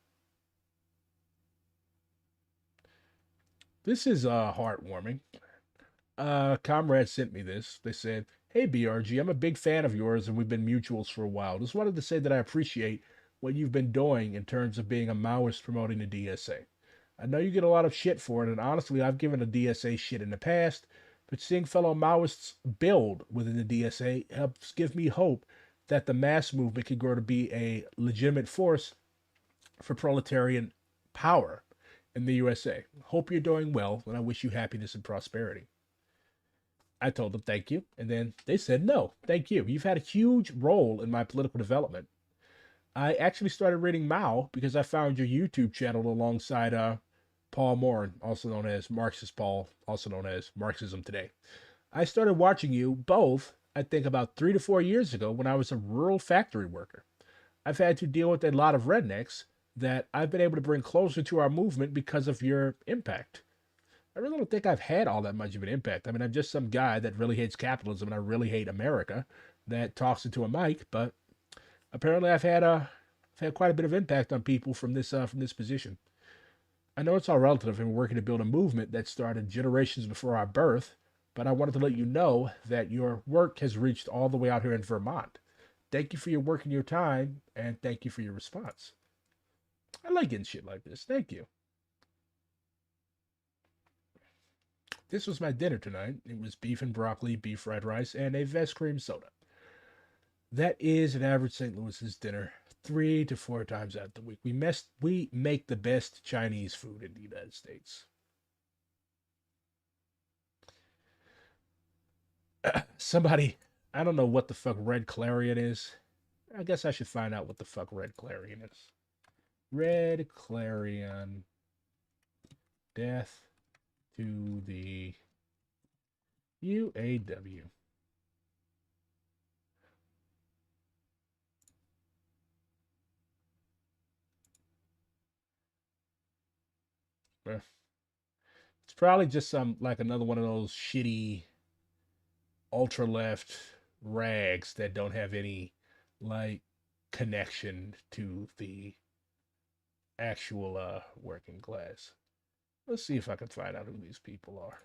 This is heartwarming. Comrade sent me this. They said, "Hey BRG, I'm a big fan of yours and we've been mutuals for a while. Just wanted to say that I appreciate what you've been doing in terms of being a Maoist promoting the DSA. I know you get a lot of shit for it, and honestly, I've given the DSA shit in the past, but seeing fellow Maoists build within the DSA helps give me hope that the mass movement can grow to be a legitimate force for proletarian power in the USA. Hope you're doing well, and I wish you happiness and prosperity." I told them thank you, and then they said, "No, thank you. You've had a huge role in my political development. I actually started reading Mao because I found your YouTube channel alongside Paul Moore, also known as Marxist Paul, also known as Marxism Today. I started watching you both, I think about 3 to 4 years ago when I was a rural factory worker. I've had to deal with a lot of rednecks that I've been able to bring closer to our movement because of your impact. I really don't think I've had all that much of an impact. I mean, I'm just some guy that really hates capitalism and I really hate America that talks into a mic, but apparently I've had quite a bit of impact on people from this position. I know it's all relative and we're working to build a movement that started generations before our birth, but I wanted to let you know that your work has reached all the way out here in Vermont. Thank you for your work and your time, and thank you for your response." I like getting shit like this. Thank you. This was my dinner tonight. It was beef and broccoli, beef fried rice, and a Vest cream soda. That is an average St. Louis's dinner 3 to 4 times out of the week. We make the best Chinese food in the United States. Somebody, I don't know what the fuck Red Clarion is. I guess I should find out what the fuck Red Clarion is. Red Clarion. Death to the UAW. It's probably just some, like another one of those shitty ultra left rags that don't have any like connection to the actual working class. Let's see if I can find out who these people are.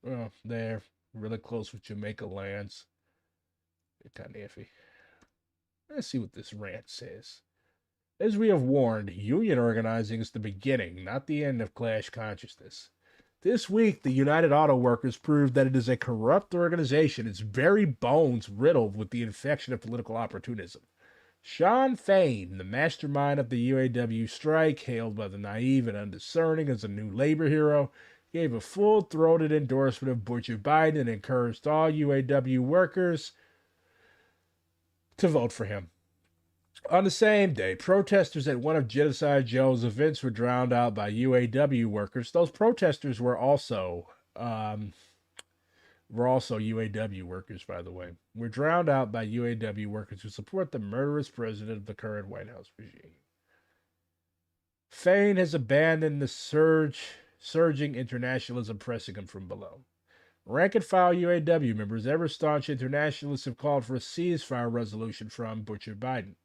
Well, they're really close with Jamaica lands. They're kind of iffy. Let's see what this rant says. As we have warned, union organizing is the beginning, not the end of class consciousness. This week, the United Auto Workers proved that it is a corrupt organization, its very bones riddled with the infection of political opportunism. Sean Fain, the mastermind of the UAW strike, hailed by the naive and undiscerning as a new labor hero, gave a full-throated endorsement of Butcher Biden and encouraged all UAW workers to vote for him. On the same day, protesters at one of Genocide Joe's events were drowned out by UAW workers. Those protesters were also UAW workers, by the way. Were drowned out by UAW workers who support the murderous president of the current White House regime. Fain has abandoned the surging internationalism pressing him from below. Rank-and-file UAW members, ever staunch internationalists, have called for a ceasefire resolution from Butcher Biden.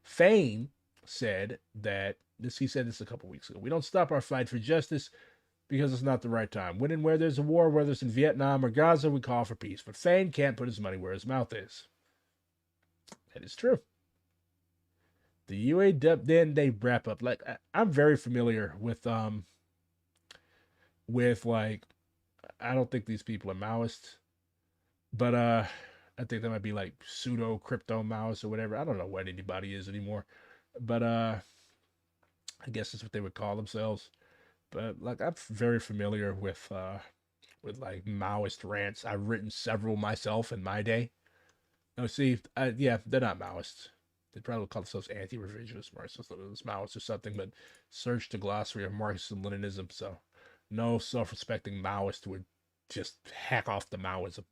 Fain said that, he said this a couple weeks ago, "We don't stop our fight for justice because it's not the right time. When and where there's a war, whether it's in Vietnam or Gaza, we call for peace. But Fain can't put his money where his mouth is." That is true. The UAW, then they wrap up. Like, I'm very familiar with like, I don't think these people are Maoists, but I think they might be like pseudo crypto Maoists or whatever. I don't know what anybody is anymore, but I guess that's what they would call themselves. But like, I'm very familiar with with like Maoist rants. I've written several myself in my day. No, see, yeah, they're not Maoists. They probably call themselves anti-revisionist Maoists or something, but search the glossary of Marxism and Leninism, so no self-respecting Maoist would just hack off the Maoism.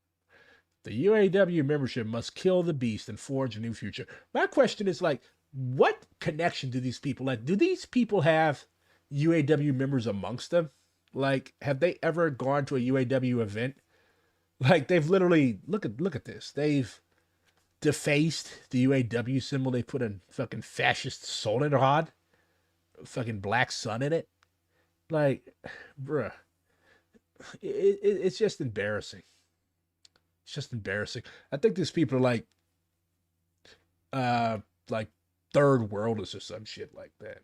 The UAW membership must kill the beast and forge a new future. My question is, like, what connection do these people have? Do these people have UAW members amongst them? Like, have they ever gone to a UAW event? Like, they've literally, look at this. They've defaced the UAW symbol. They put a fucking fascist Soldenrad, fucking black sun in it. Like, bruh, it's just embarrassing. It's just embarrassing. I think these people are like third worlders or some shit like that.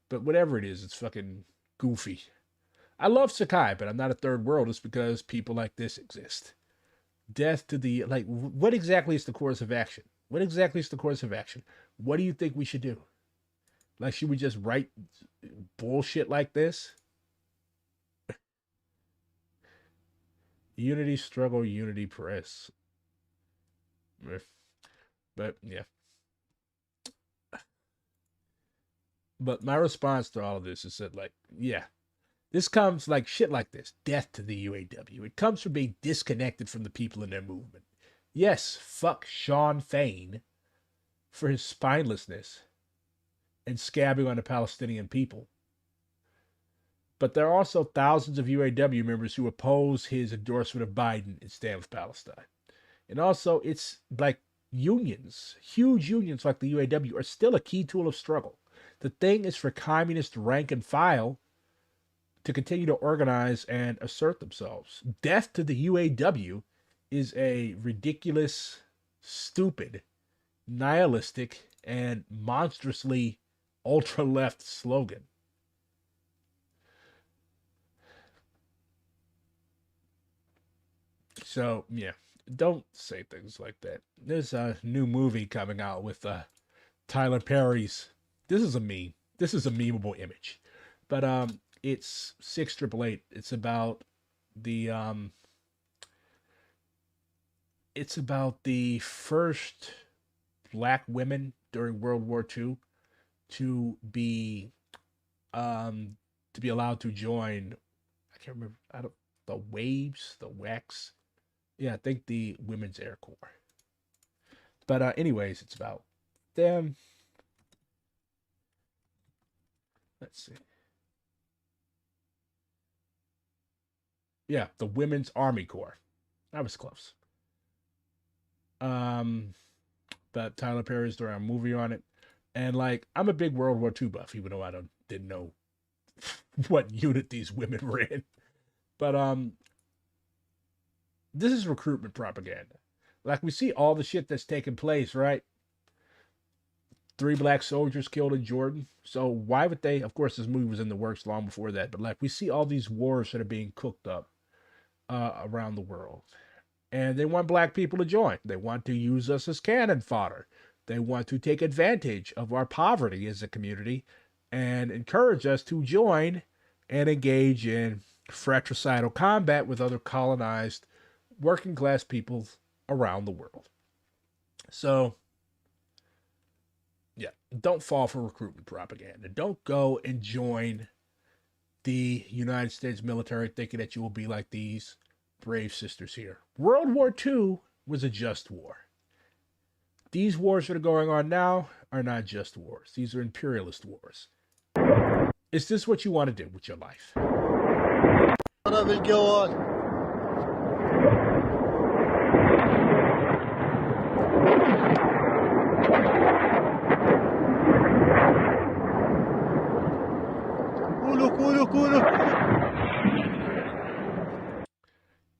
But whatever it is, it's fucking goofy. I love Sakai, but I'm not a third worldist because people like this exist. Death to the, like, what exactly is the course of action? What exactly is the course of action? What do you think we should do? Like, should we just write bullshit like this? Unity struggle, unity press. But yeah. But my response to all of this is that, like, yeah, this comes like shit like this. Death to the UAW. It comes from being disconnected from the people in their movement. Yes, fuck Sean Fain for his spinelessness and scabbing on the Palestinian people. But there are also thousands of UAW members who oppose his endorsement of Biden and stand with Palestine. And also, it's like unions, huge unions like the UAW, are still a key tool of struggle. The thing is for communist rank and file to continue to organize and assert themselves. Death to the UAW is a ridiculous, stupid, nihilistic, and monstrously ultra-left slogan. So, yeah, don't say things like that. There's a new movie coming out with Tyler Perry's. This is a meme. This is a memeable image. But it's 6888. It's about the first black women during World War II to be allowed to join. I can't remember. The WACS. Yeah, I think the Women's Air Corps. But anyways, it's about them. Let's see. Yeah, the Women's Army Corps. That was close. But Tyler Perry's doing a movie on it. And, like, I'm a big World War II buff, even though I didn't know what unit these women were in. But this is recruitment propaganda. Like, we see all the shit that's taking place, right? 3 black soldiers killed in Jordan. So why would they? Of course, this movie was in the works long before that. But, like, we see all these wars that are being cooked up around the world. And they want black people to join. They want to use us as cannon fodder. They want to take advantage of our poverty as a community and encourage us to join and engage in fratricidal combat with other colonized working class peoples around the world. So, yeah, don't fall for recruitment propaganda. Don't go and join the United States military thinking that you will be like these brave sisters here. World War II was a just war. These wars that are going on now are not just wars. These are imperialist wars. Is this what you want to do with your life? Whatever go on.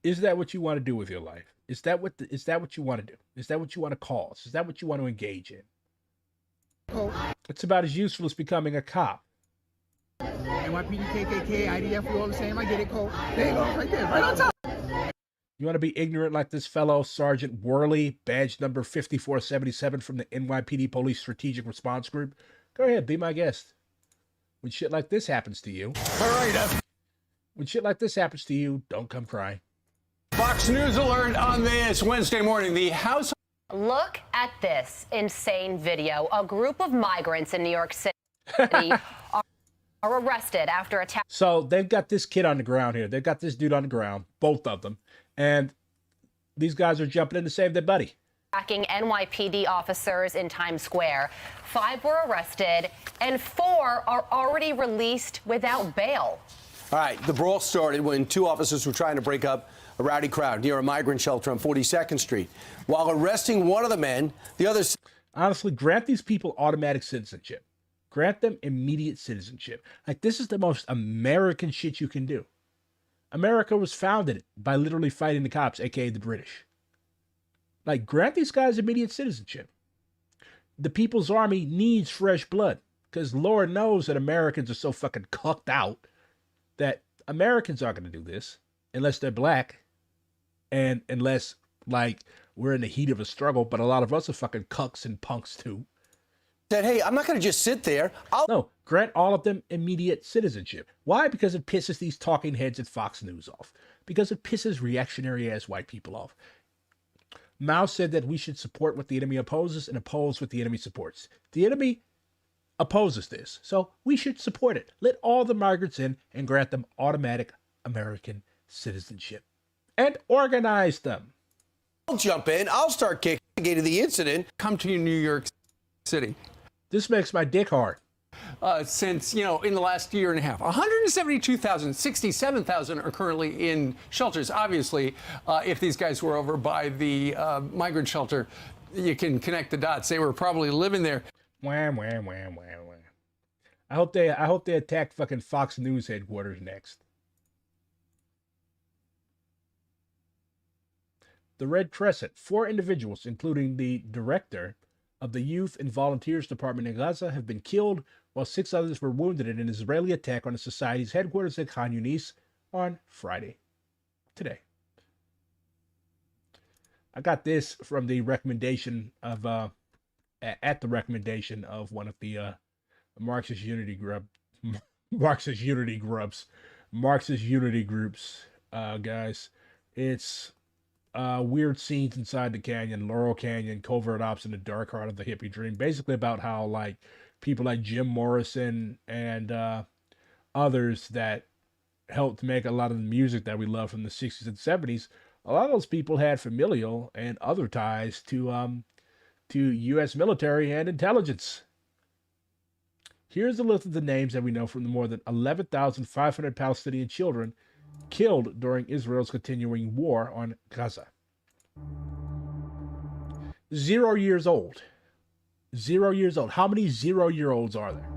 Is that what you want to do with your life? Is that what you want to do? Is that what you want to cause? Is that what you want to engage in? It's about as useful as becoming a cop. NYPD, KKK, IDF, we all the same. I get it, Cole. There you go, right there, right on top. You want to be ignorant like this fellow, Sergeant Worley, badge number 5477 from the NYPD Police Strategic Response Group? Go ahead, be my guest. When shit like this happens to you, when shit like this happens to you, don't come crying. Fox News alert on this Wednesday morning. The House. Look at this insane video. A group of migrants in New York City are arrested after attack. So they've got this kid on the ground here. They've got this dude on the ground, both of them. And these guys are jumping in to save their buddy. Attacking NYPD officers in Times Square. 5 were arrested and 4 are already released without bail. All right, the brawl started when 2 officers were trying to break up a rowdy crowd near a migrant shelter on 42nd Street. While arresting one of the men, the others... Honestly, grant these people automatic citizenship. Grant them immediate citizenship. Like, this is the most American shit you can do. America was founded by literally fighting the cops, aka the British. Like, grant these guys immediate citizenship. The People's Army needs fresh blood. Because Lord knows that Americans are so fucking cucked out that Americans aren't going to do this unless they're black. And unless, like, we're in the heat of a struggle. But a lot of us are fucking cucks and punks too. Said, hey, I'm not going to just sit there. No, grant all of them immediate citizenship. Why? Because it pisses these talking heads at Fox News off. Because it pisses reactionary-ass white people off. Mao said that we should support what the enemy opposes and oppose what the enemy supports. The enemy opposes this, so we should support it. Let all the migrants in and grant them automatic American citizenship. And organize them. I'll jump in. I'll start kicking the gate of the incident. Come to New York City. This makes my dick hard. Since, in the last year and a half. 172,000, 67,000 are currently in shelters. Obviously, if these guys were over by the migrant shelter, you can connect the dots. They were probably living there. Wham, wham, wham, wham, wham. I hope they attack fucking Fox News headquarters next. The Red Crescent. 4 individuals, including the director of the Youth and Volunteers Department in Gaza, have been killed, while 6 others were wounded in an Israeli attack on the society's headquarters at Khan Yunis on Friday. Today. I got this from the recommendation of, at the recommendation of one of the Marxist Unity groups, guys. It's weird scenes inside the canyon, Laurel Canyon, covert ops in the dark heart of the hippie dream. Basically about how, like, people like Jim Morrison and others that helped make a lot of the music that we love from the 60s and 70s, a lot of those people had familial and other ties to U.S. military and intelligence. Here's a list of the names that we know from the more than 11,500 Palestinian children killed during Israel's continuing war on Gaza. 0 years old. 0 years old. How many 0-year-olds are there?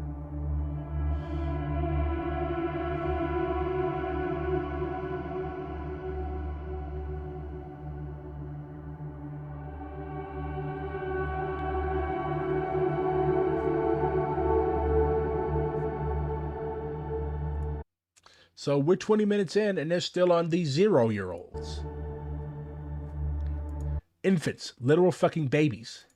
So we're 20 minutes in and they're still on the 0-year-olds. Infants, literal fucking babies.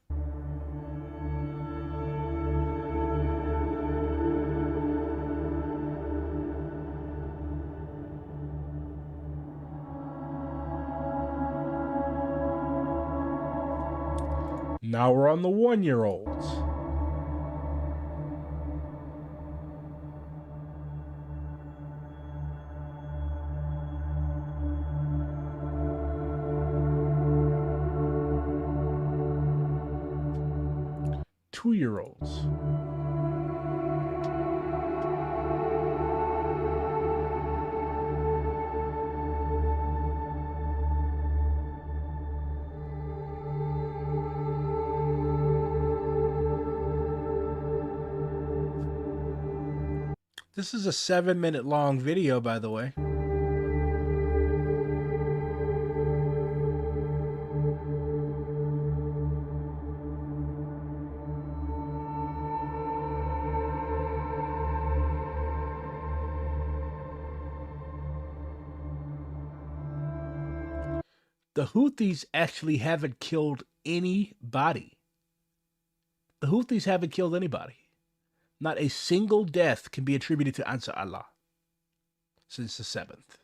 Now we're on the 1-year-olds. Two-year-olds. This is a 7-minute long video, by the way. The Houthis actually haven't killed anybody. The Houthis haven't killed anybody. Not a single death can be attributed to Ansar Allah since the 7th.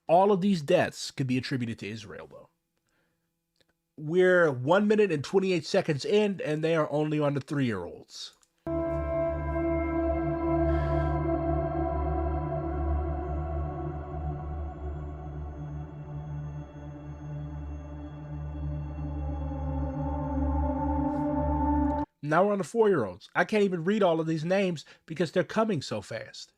All of these deaths could be attributed to Israel, though. We're 1 minute and 28 seconds in, and they are only on the 3-year-olds. Now we're on the 4-year-olds. I can't even read all of these names because they're coming so fast.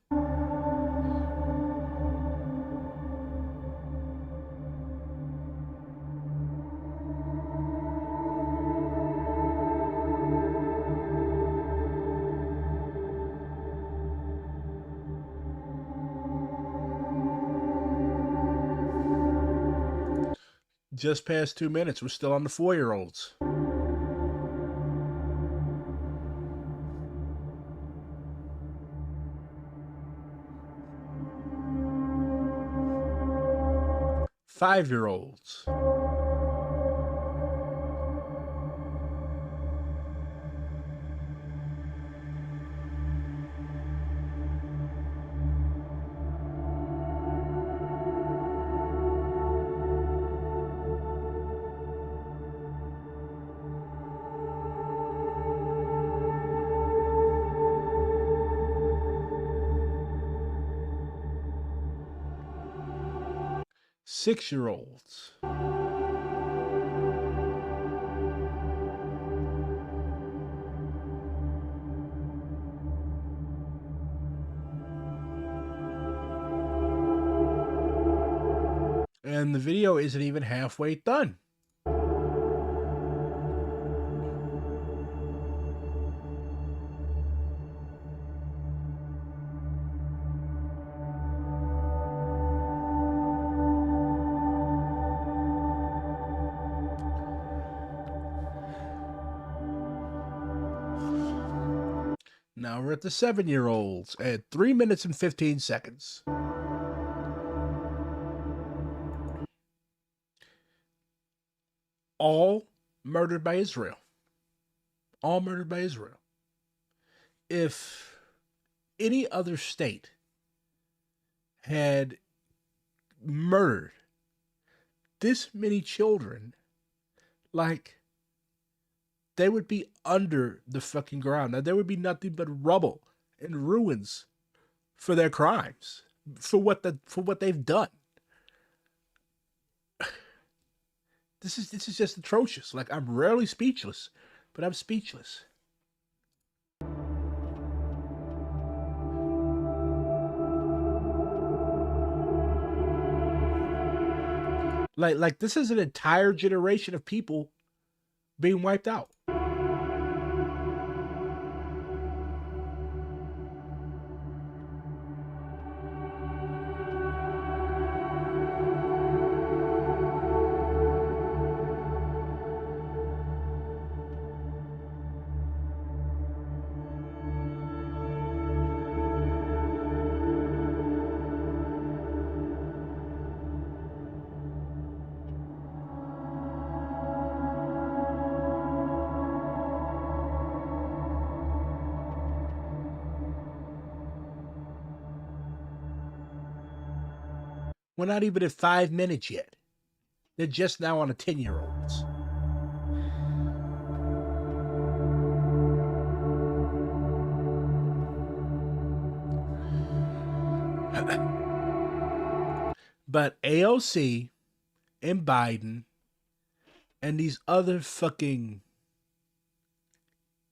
Just past 2 minutes. We're still on the 4-year-olds. Five-year-olds. Six-year-olds. And the video isn't even halfway done. Now we're at the 7-year-olds at 3 minutes and 15 seconds. All murdered by Israel. All murdered by Israel. If any other state had murdered this many children, like, they would be under the fucking ground. Now, there would be nothing but rubble and ruins for their crimes, for what they've done. This is just atrocious. Like, I'm rarely speechless, but I'm speechless. Like this is an entire generation of people being wiped out. We're not even at 5 minutes yet. They're just now on the 10-year-olds. But AOC and Biden and these other fucking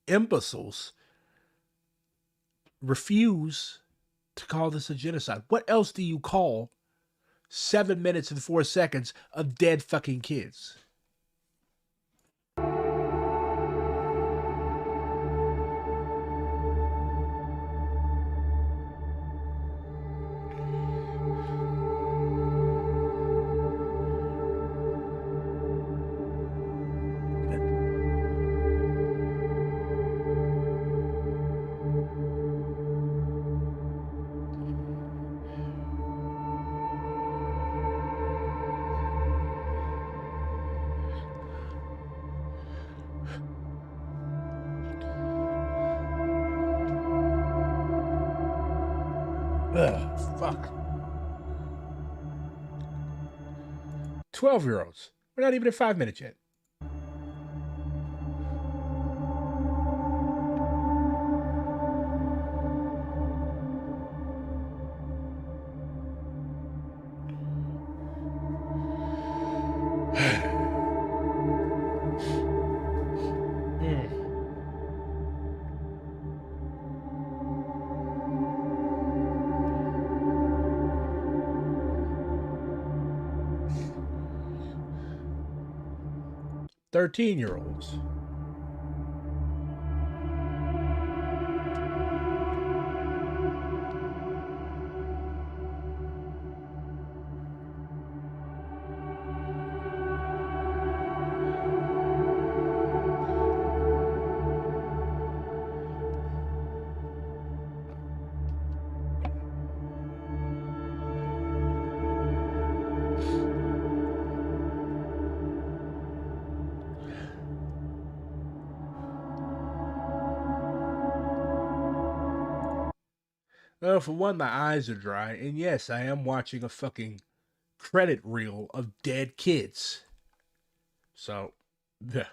imbeciles refuse to call this a genocide. What else do you call 7 minutes and 4 seconds of dead fucking kids? Ugh, fuck. 12-year-olds. We're not even at 5 minutes yet. Mm. Thirteen-year-olds. Well, for one, my eyes are dry, and yes, I am watching a fucking credit reel of dead kids. So, yeah.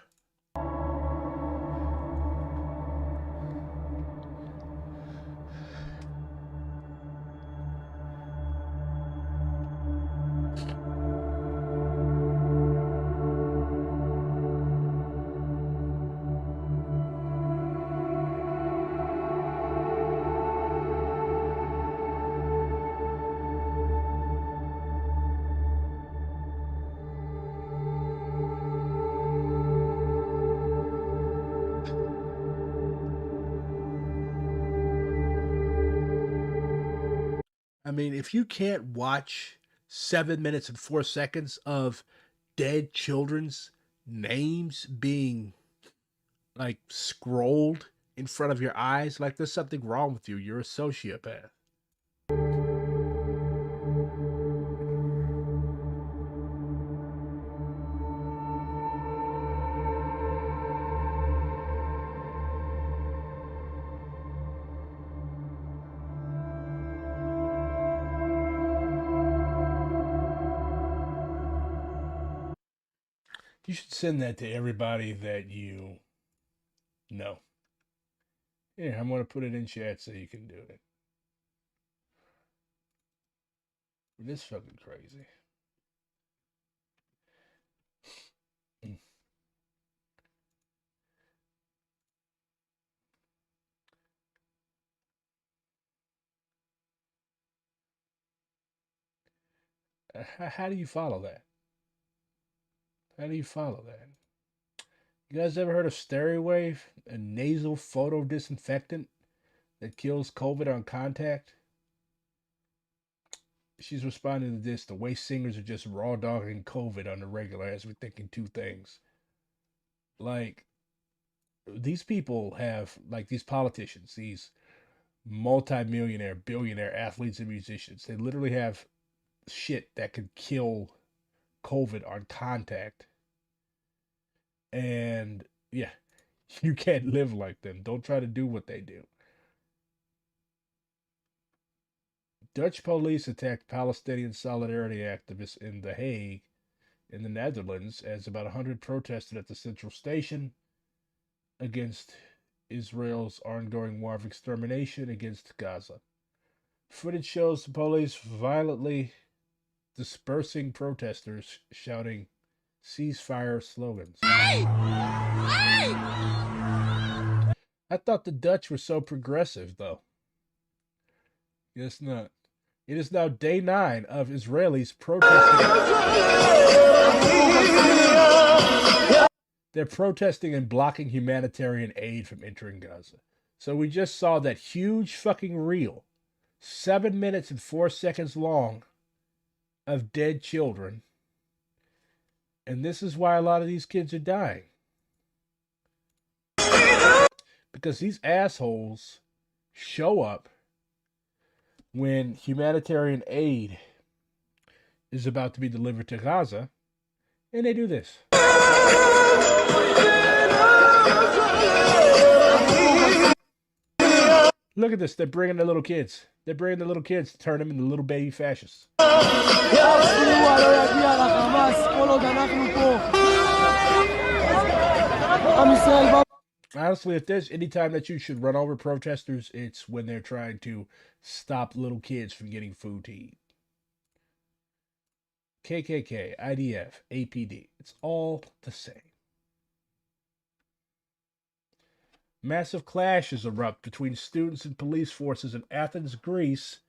I mean, if you can't watch 7 minutes and 4 seconds of dead children's names being like scrolled in front of your eyes, like there's something wrong with you. You're a sociopath. You should send that to everybody that you know. Here, I'm going to put it in chat so you can do it. This is fucking crazy. How do you follow that? How do you follow that? You guys ever heard of Steriwave, a nasal photo disinfectant that kills COVID on contact? She's responding to this. The way singers are just raw dogging COVID on the regular as we're thinking two things. Like, these people have, like these politicians, these multi-millionaire, billionaire athletes and musicians, they literally have shit that could kill COVID on contact. And yeah, you can't live like them. Don't try to do what they do. Dutch police attacked Palestinian solidarity activists in The Hague in the Netherlands as about 100 protested at the central station against Israel's ongoing war of extermination against Gaza. Footage shows the police violently dispersing protesters shouting ceasefire slogans. Hey! Hey! I thought the Dutch were so progressive, though. Guess not. It is now day 9 of Israelis protesting. They're protesting and blocking humanitarian aid from entering Gaza. So we just saw that huge fucking reel, 7 minutes and 4 seconds long, of dead children. And this is why a lot of these kids are dying. Because these assholes show up when humanitarian aid is about to be delivered to Gaza, and they do this. Look at this. They're bringing the little kids. They're bringing the little kids to turn them into little baby fascists. Honestly, if there's any time that you should run over protesters, it's when they're trying to stop little kids from getting food to eat. KKK, IDF, APD. It's all the same. Massive clashes erupt between students and police forces in Athens, Greece,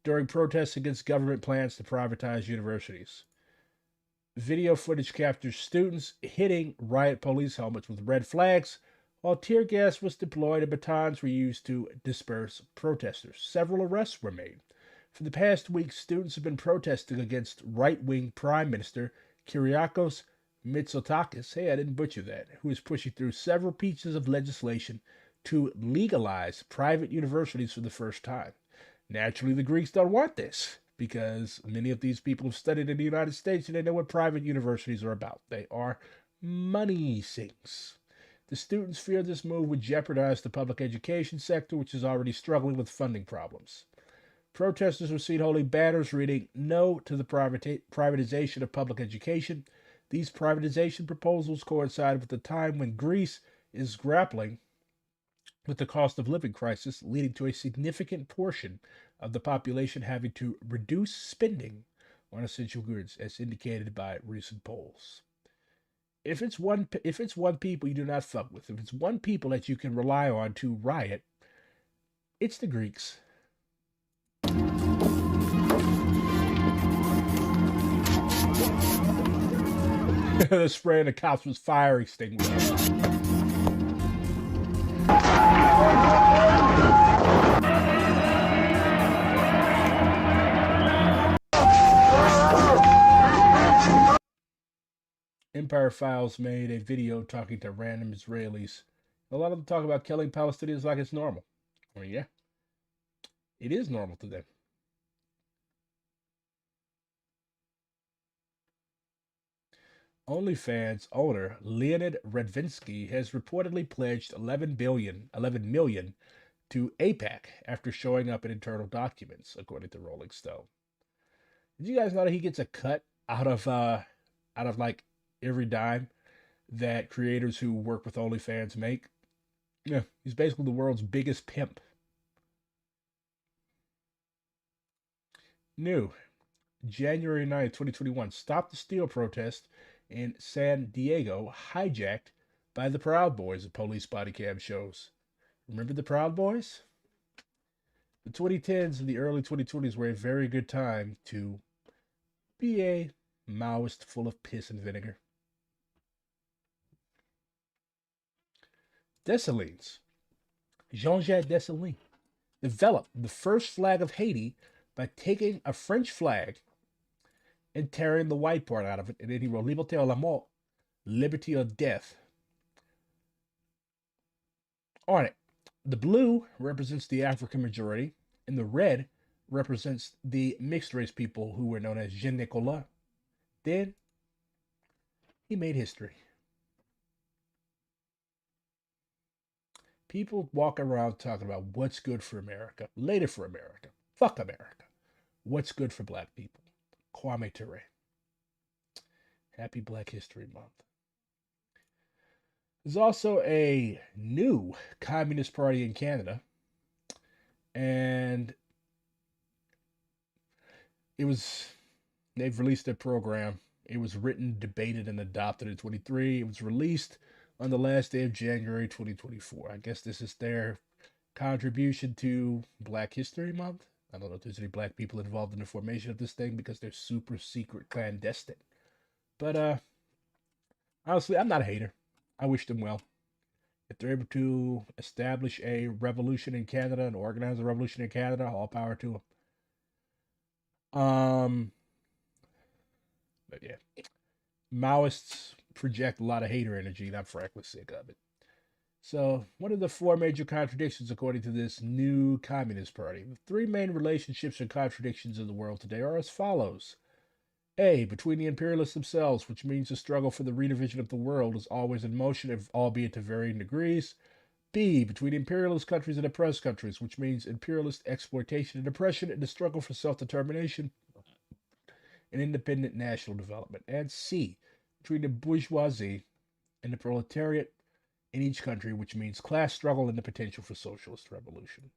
during protests against government plans to privatize universities. Video footage captures students hitting riot police helmets with red flags, while tear gas was deployed and batons were used to disperse protesters. Several arrests were made. For the past week, students have been protesting against right-wing Prime Minister Kyriakos Mitsotakis, hey, I didn't butcher that, who is pushing through several pieces of legislation to legalize private universities for the first time. Naturally, the Greeks don't want this, because many of these people have studied in the United States and they know what private universities are about. They are money sinks. The students fear this move would jeopardize the public education sector, which is already struggling with funding problems. Protesters were seen holding banners reading, "No to the privatization of public education." These privatization proposals coincide with the time when Greece is grappling with the cost of living crisis, leading to a significant portion of the population having to reduce spending on essential goods, as indicated by recent polls. If it's one people you do not fuck with, if it's one people that you can rely on to riot, it's the Greeks. They're spraying the cops with fire extinguishers. Empire Files made a video talking to random Israelis. A lot of them talk about killing Palestinians like it's normal. I mean, yeah, it is normal to them. OnlyFans owner Leonid Redvinsky has reportedly pledged $11 million to AIPAC after showing up in internal documents, according to Rolling Stone. Did you guys know that he gets a cut out of like every dime that creators who work with OnlyFans make? Yeah, he's basically the world's biggest pimp. New, January 9th, 2021, Stop the Steal protest in San Diego hijacked by the Proud Boys, of police body cam shows. Remember the Proud Boys? The 2010s and the early 2020s were a very good time to be a Maoist full of piss and vinegar. Dessalines. Jean-Jacques Dessalines developed the first flag of Haiti by taking a French flag and tearing the white part out of it, and then he wrote Liberté ou la mort, liberty or death, on it. The blue represents the African majority, and the red represents the mixed race people who were known as Jean Nicolas. Then he made history. People walk around talking about what's good for America, later for America, fuck America. What's good for black people? Kwame Ture. Happy Black History Month. There's also a new Communist Party in Canada, and they've released their program. It was written, debated, and adopted in 23. It was released on the last day of January 2024. I guess this is their contribution to Black History Month. I don't know if there's any black people involved in the formation of this thing because they're super secret clandestine. But honestly, I'm not a hater. I wish them well. If they're able to establish a revolution in Canada and organize a revolution in Canada, all power to them. But yeah, Maoists project a lot of hater energy, and I'm frankly sick of it. So, what are the four major contradictions according to this new Communist Party? The three main relationships and contradictions in the world today are as follows. A, between the imperialists themselves, which means the struggle for the redivision of the world is always in motion, albeit to varying degrees. B, between imperialist countries and oppressed countries, which means imperialist exploitation and oppression and the struggle for self-determination and independent national development. And C, between the bourgeoisie and the proletariat in each country, which means class struggle and the potential for socialist revolution.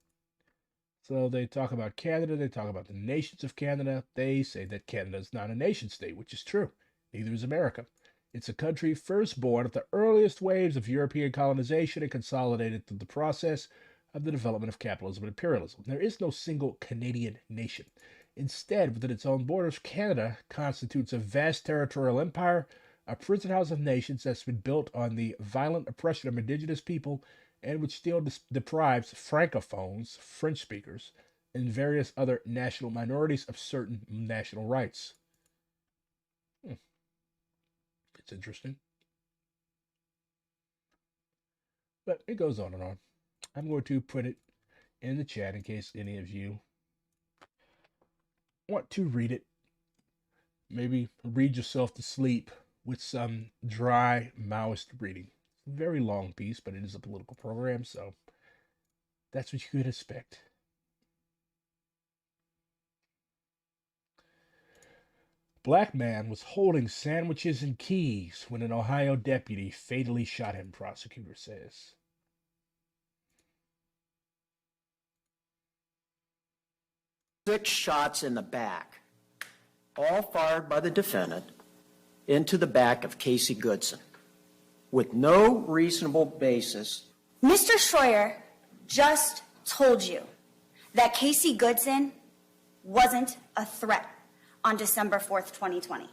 So they talk about Canada, they talk about the nations of Canada. They say that Canada is not a nation state, which is true. Neither is America. It's a country first born at the earliest waves of European colonization and consolidated through the process of the development of capitalism and imperialism. There is no single Canadian nation. Instead, within its own borders, Canada constitutes a vast territorial empire, a prison house of nations that's been built on the violent oppression of indigenous people and which still deprives francophones, French speakers, and various other national minorities of certain national rights. It's interesting. But it goes on and on. I'm going to put it in the chat in case any of you want to read it. Maybe read yourself to sleep with some dry Maoist reading. Very long piece, but it is a political program, so that's what you could expect. Black man was holding sandwiches and keys when an Ohio deputy fatally shot him, prosecutor says. Six shots in the back, all fired by the defendant into the back of Casey Goodson, with no reasonable basis. Mr. Schroyer just told you that Casey Goodson wasn't a threat on December 4th, 2020.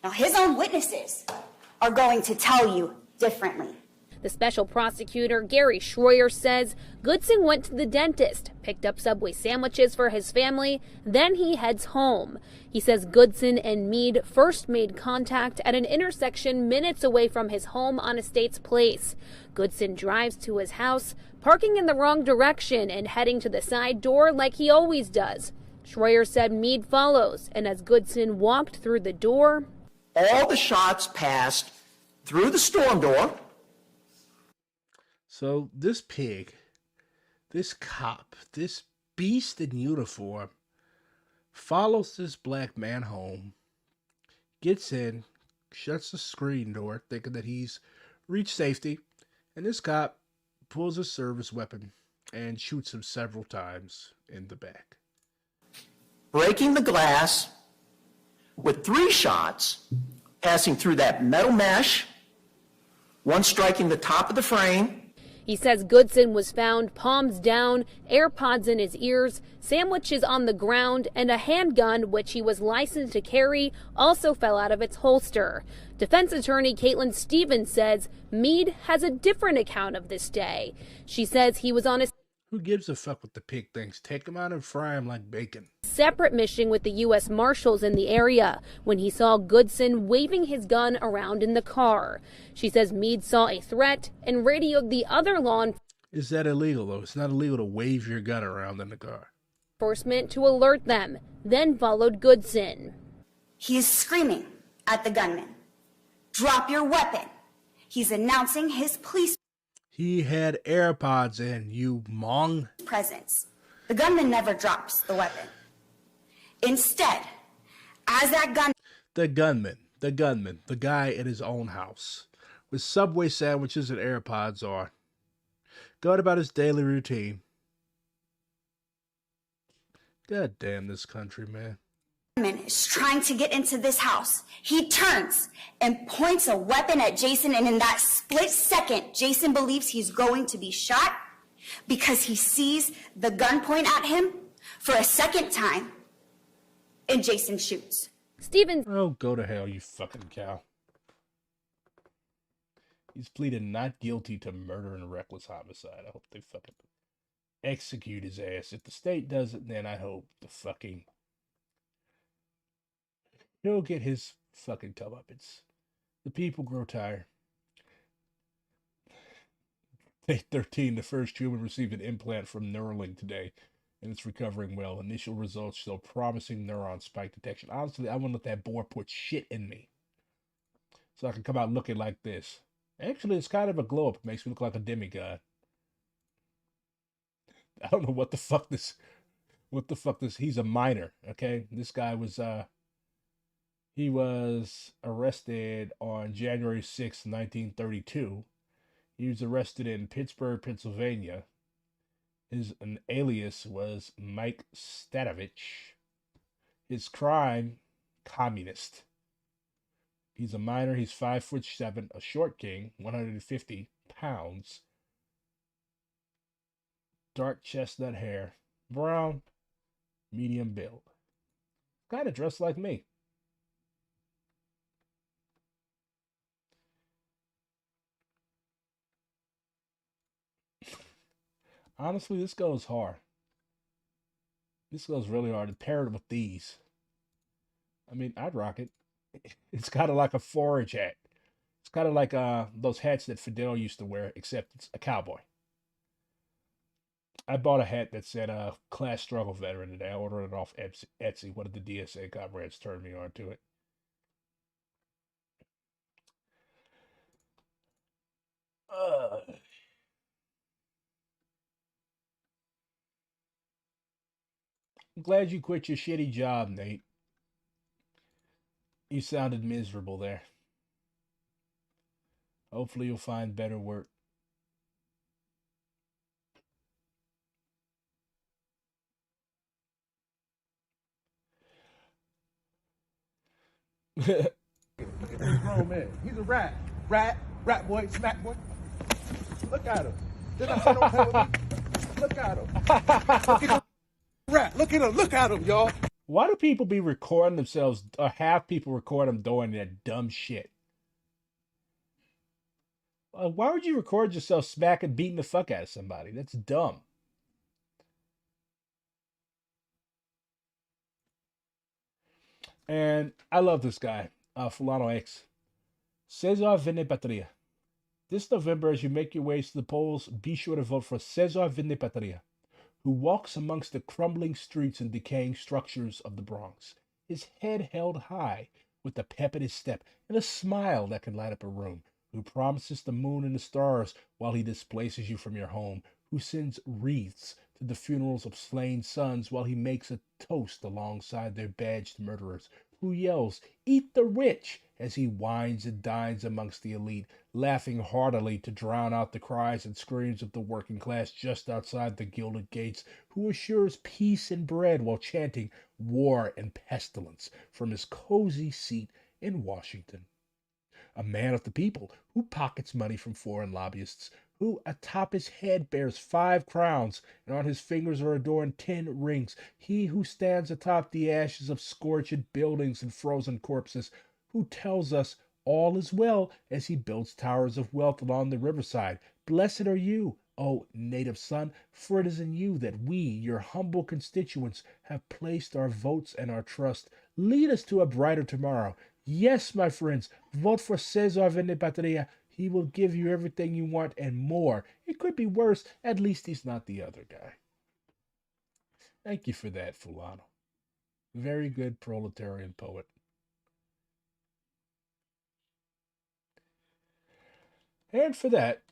Now, his own witnesses are going to tell you differently. The special prosecutor, Gary Schroyer, says Goodson went to the dentist, picked up Subway sandwiches for his family, then he heads home. He says Goodson and Meade first made contact at an intersection minutes away from his home on Estates Place. Goodson drives to his house, parking in the wrong direction and heading to the side door like he always does. Schroyer said Meade follows, and as Goodson walked through the door, all the shots passed through the storm door. So this pig, this cop, this beast in uniform follows this black man home, gets in, shuts the screen door, thinking that he's reached safety, and this cop pulls a service weapon and shoots him several times in the back. Breaking the glass with 3 shots, passing through that metal mesh, one striking the top of the frame. He says Goodson was found palms down, AirPods in his ears, sandwiches on the ground, and a handgun, which he was licensed to carry, also fell out of its holster. Defense attorney Caitlin Stevens says Meade has a different account of this day. She says he was on a Who gives a fuck what the pig thinks? Take him out and fry him like bacon. separate mission with the U.S. Marshals in the area when he saw Goodson waving his gun around in the car. She says Meade saw a threat and radioed the other law Is that illegal, though? It's not illegal to wave your gun around in the car. enforcement to alert them, then followed Goodson. He is screaming at the gunman, "Drop your weapon." He's announcing his police He had AirPods in, you mong. presence. The gunman never drops the weapon. Instead, as that The gunman, the guy at his own house, with Subway sandwiches and AirPods on, going about his daily routine. God damn this country, man. gunman is trying to get into this house, he turns and points a weapon at Jason, and in that split second, Jason believes he's going to be shot because he sees the gun point at him for a second time, and Jason shoots. Stevens. Oh, go to hell, you fucking cow. He's pleaded not guilty to murder and reckless homicide. I hope they fucking execute his ass. If the state does it, then I hope the fucking... He'll get his fucking comeuppance. The people grow tired. Day 13, the first human received an implant from Neuralink today, and it's recovering well. Initial results show promising neuron spike detection. Honestly, I want to let that boy put shit in me so I can come out looking like this. Actually, it's kind of a glow up. It makes me look like a demigod. don't know what the fuck this, he's a minor, okay? This guy was, he was arrested on January 6th, 1932. He was arrested in Pittsburgh, Pennsylvania. His an alias was Mike Stadovich. His crime, communist. He's a minor. He's 5'7", a short king, 150 pounds. Dark chestnut hair, brown, medium build. Kind of dressed like me. Honestly, this goes hard. This goes really hard. To pair it with these. I mean, I'd rock it. It's kind of like a forage hat. It's kind of like those hats that Fidel used to wear, except it's a cowboy. I bought a hat that said class struggle veteran today. I ordered it off Etsy. One of the DSA comrades turned me on to it. I'm glad you quit your shitty job, Nate. You sounded miserable there. Hopefully you'll find better work. He's a grown man. He's a rat. Rat boy, smack boy. Look at him. Did I say don't play with me? Look at him. Look at him. Rat. Look at him. Look at him, y'all. Why do people be recording themselves, or have people record them doing that dumb shit? Why would you record yourself smacking, beating the fuck out of somebody? That's dumb. And I love this guy, Fulano X. Cesar Vene Patria. This November, as you make your ways to the polls, be sure to vote for Cesar Vene Patria, who walks amongst the crumbling streets and decaying structures of the Bronx, his head held high, with a pep in his step and a smile that can light up a room, who promises the moon and the stars while he displaces you from your home, who sends wreaths to the funerals of slain sons while he makes a toast alongside their badged murderers, who yells, "Eat the rich," as he wines and dines amongst the elite, laughing heartily to drown out the cries and screams of the working class just outside the gilded gates, who assures peace and bread while chanting war and pestilence from his cozy seat in Washington. A man of the people who pockets money from foreign lobbyists, who atop his head bears 5 crowns, and on his fingers are adorned 10 rings. He who stands atop the ashes of scorched buildings and frozen corpses, who tells us all is well as he builds towers of wealth along the riverside. Blessed are you, O native son, for it is in you that we, your humble constituents, have placed our votes and our trust. Lead us to a brighter tomorrow. Yes, my friends, vote for Cesar Vene Patria. He will give you everything you want and more. It could be worse. At least he's not the other guy. Thank you for that, Fulano. Very good proletarian poet. And for that,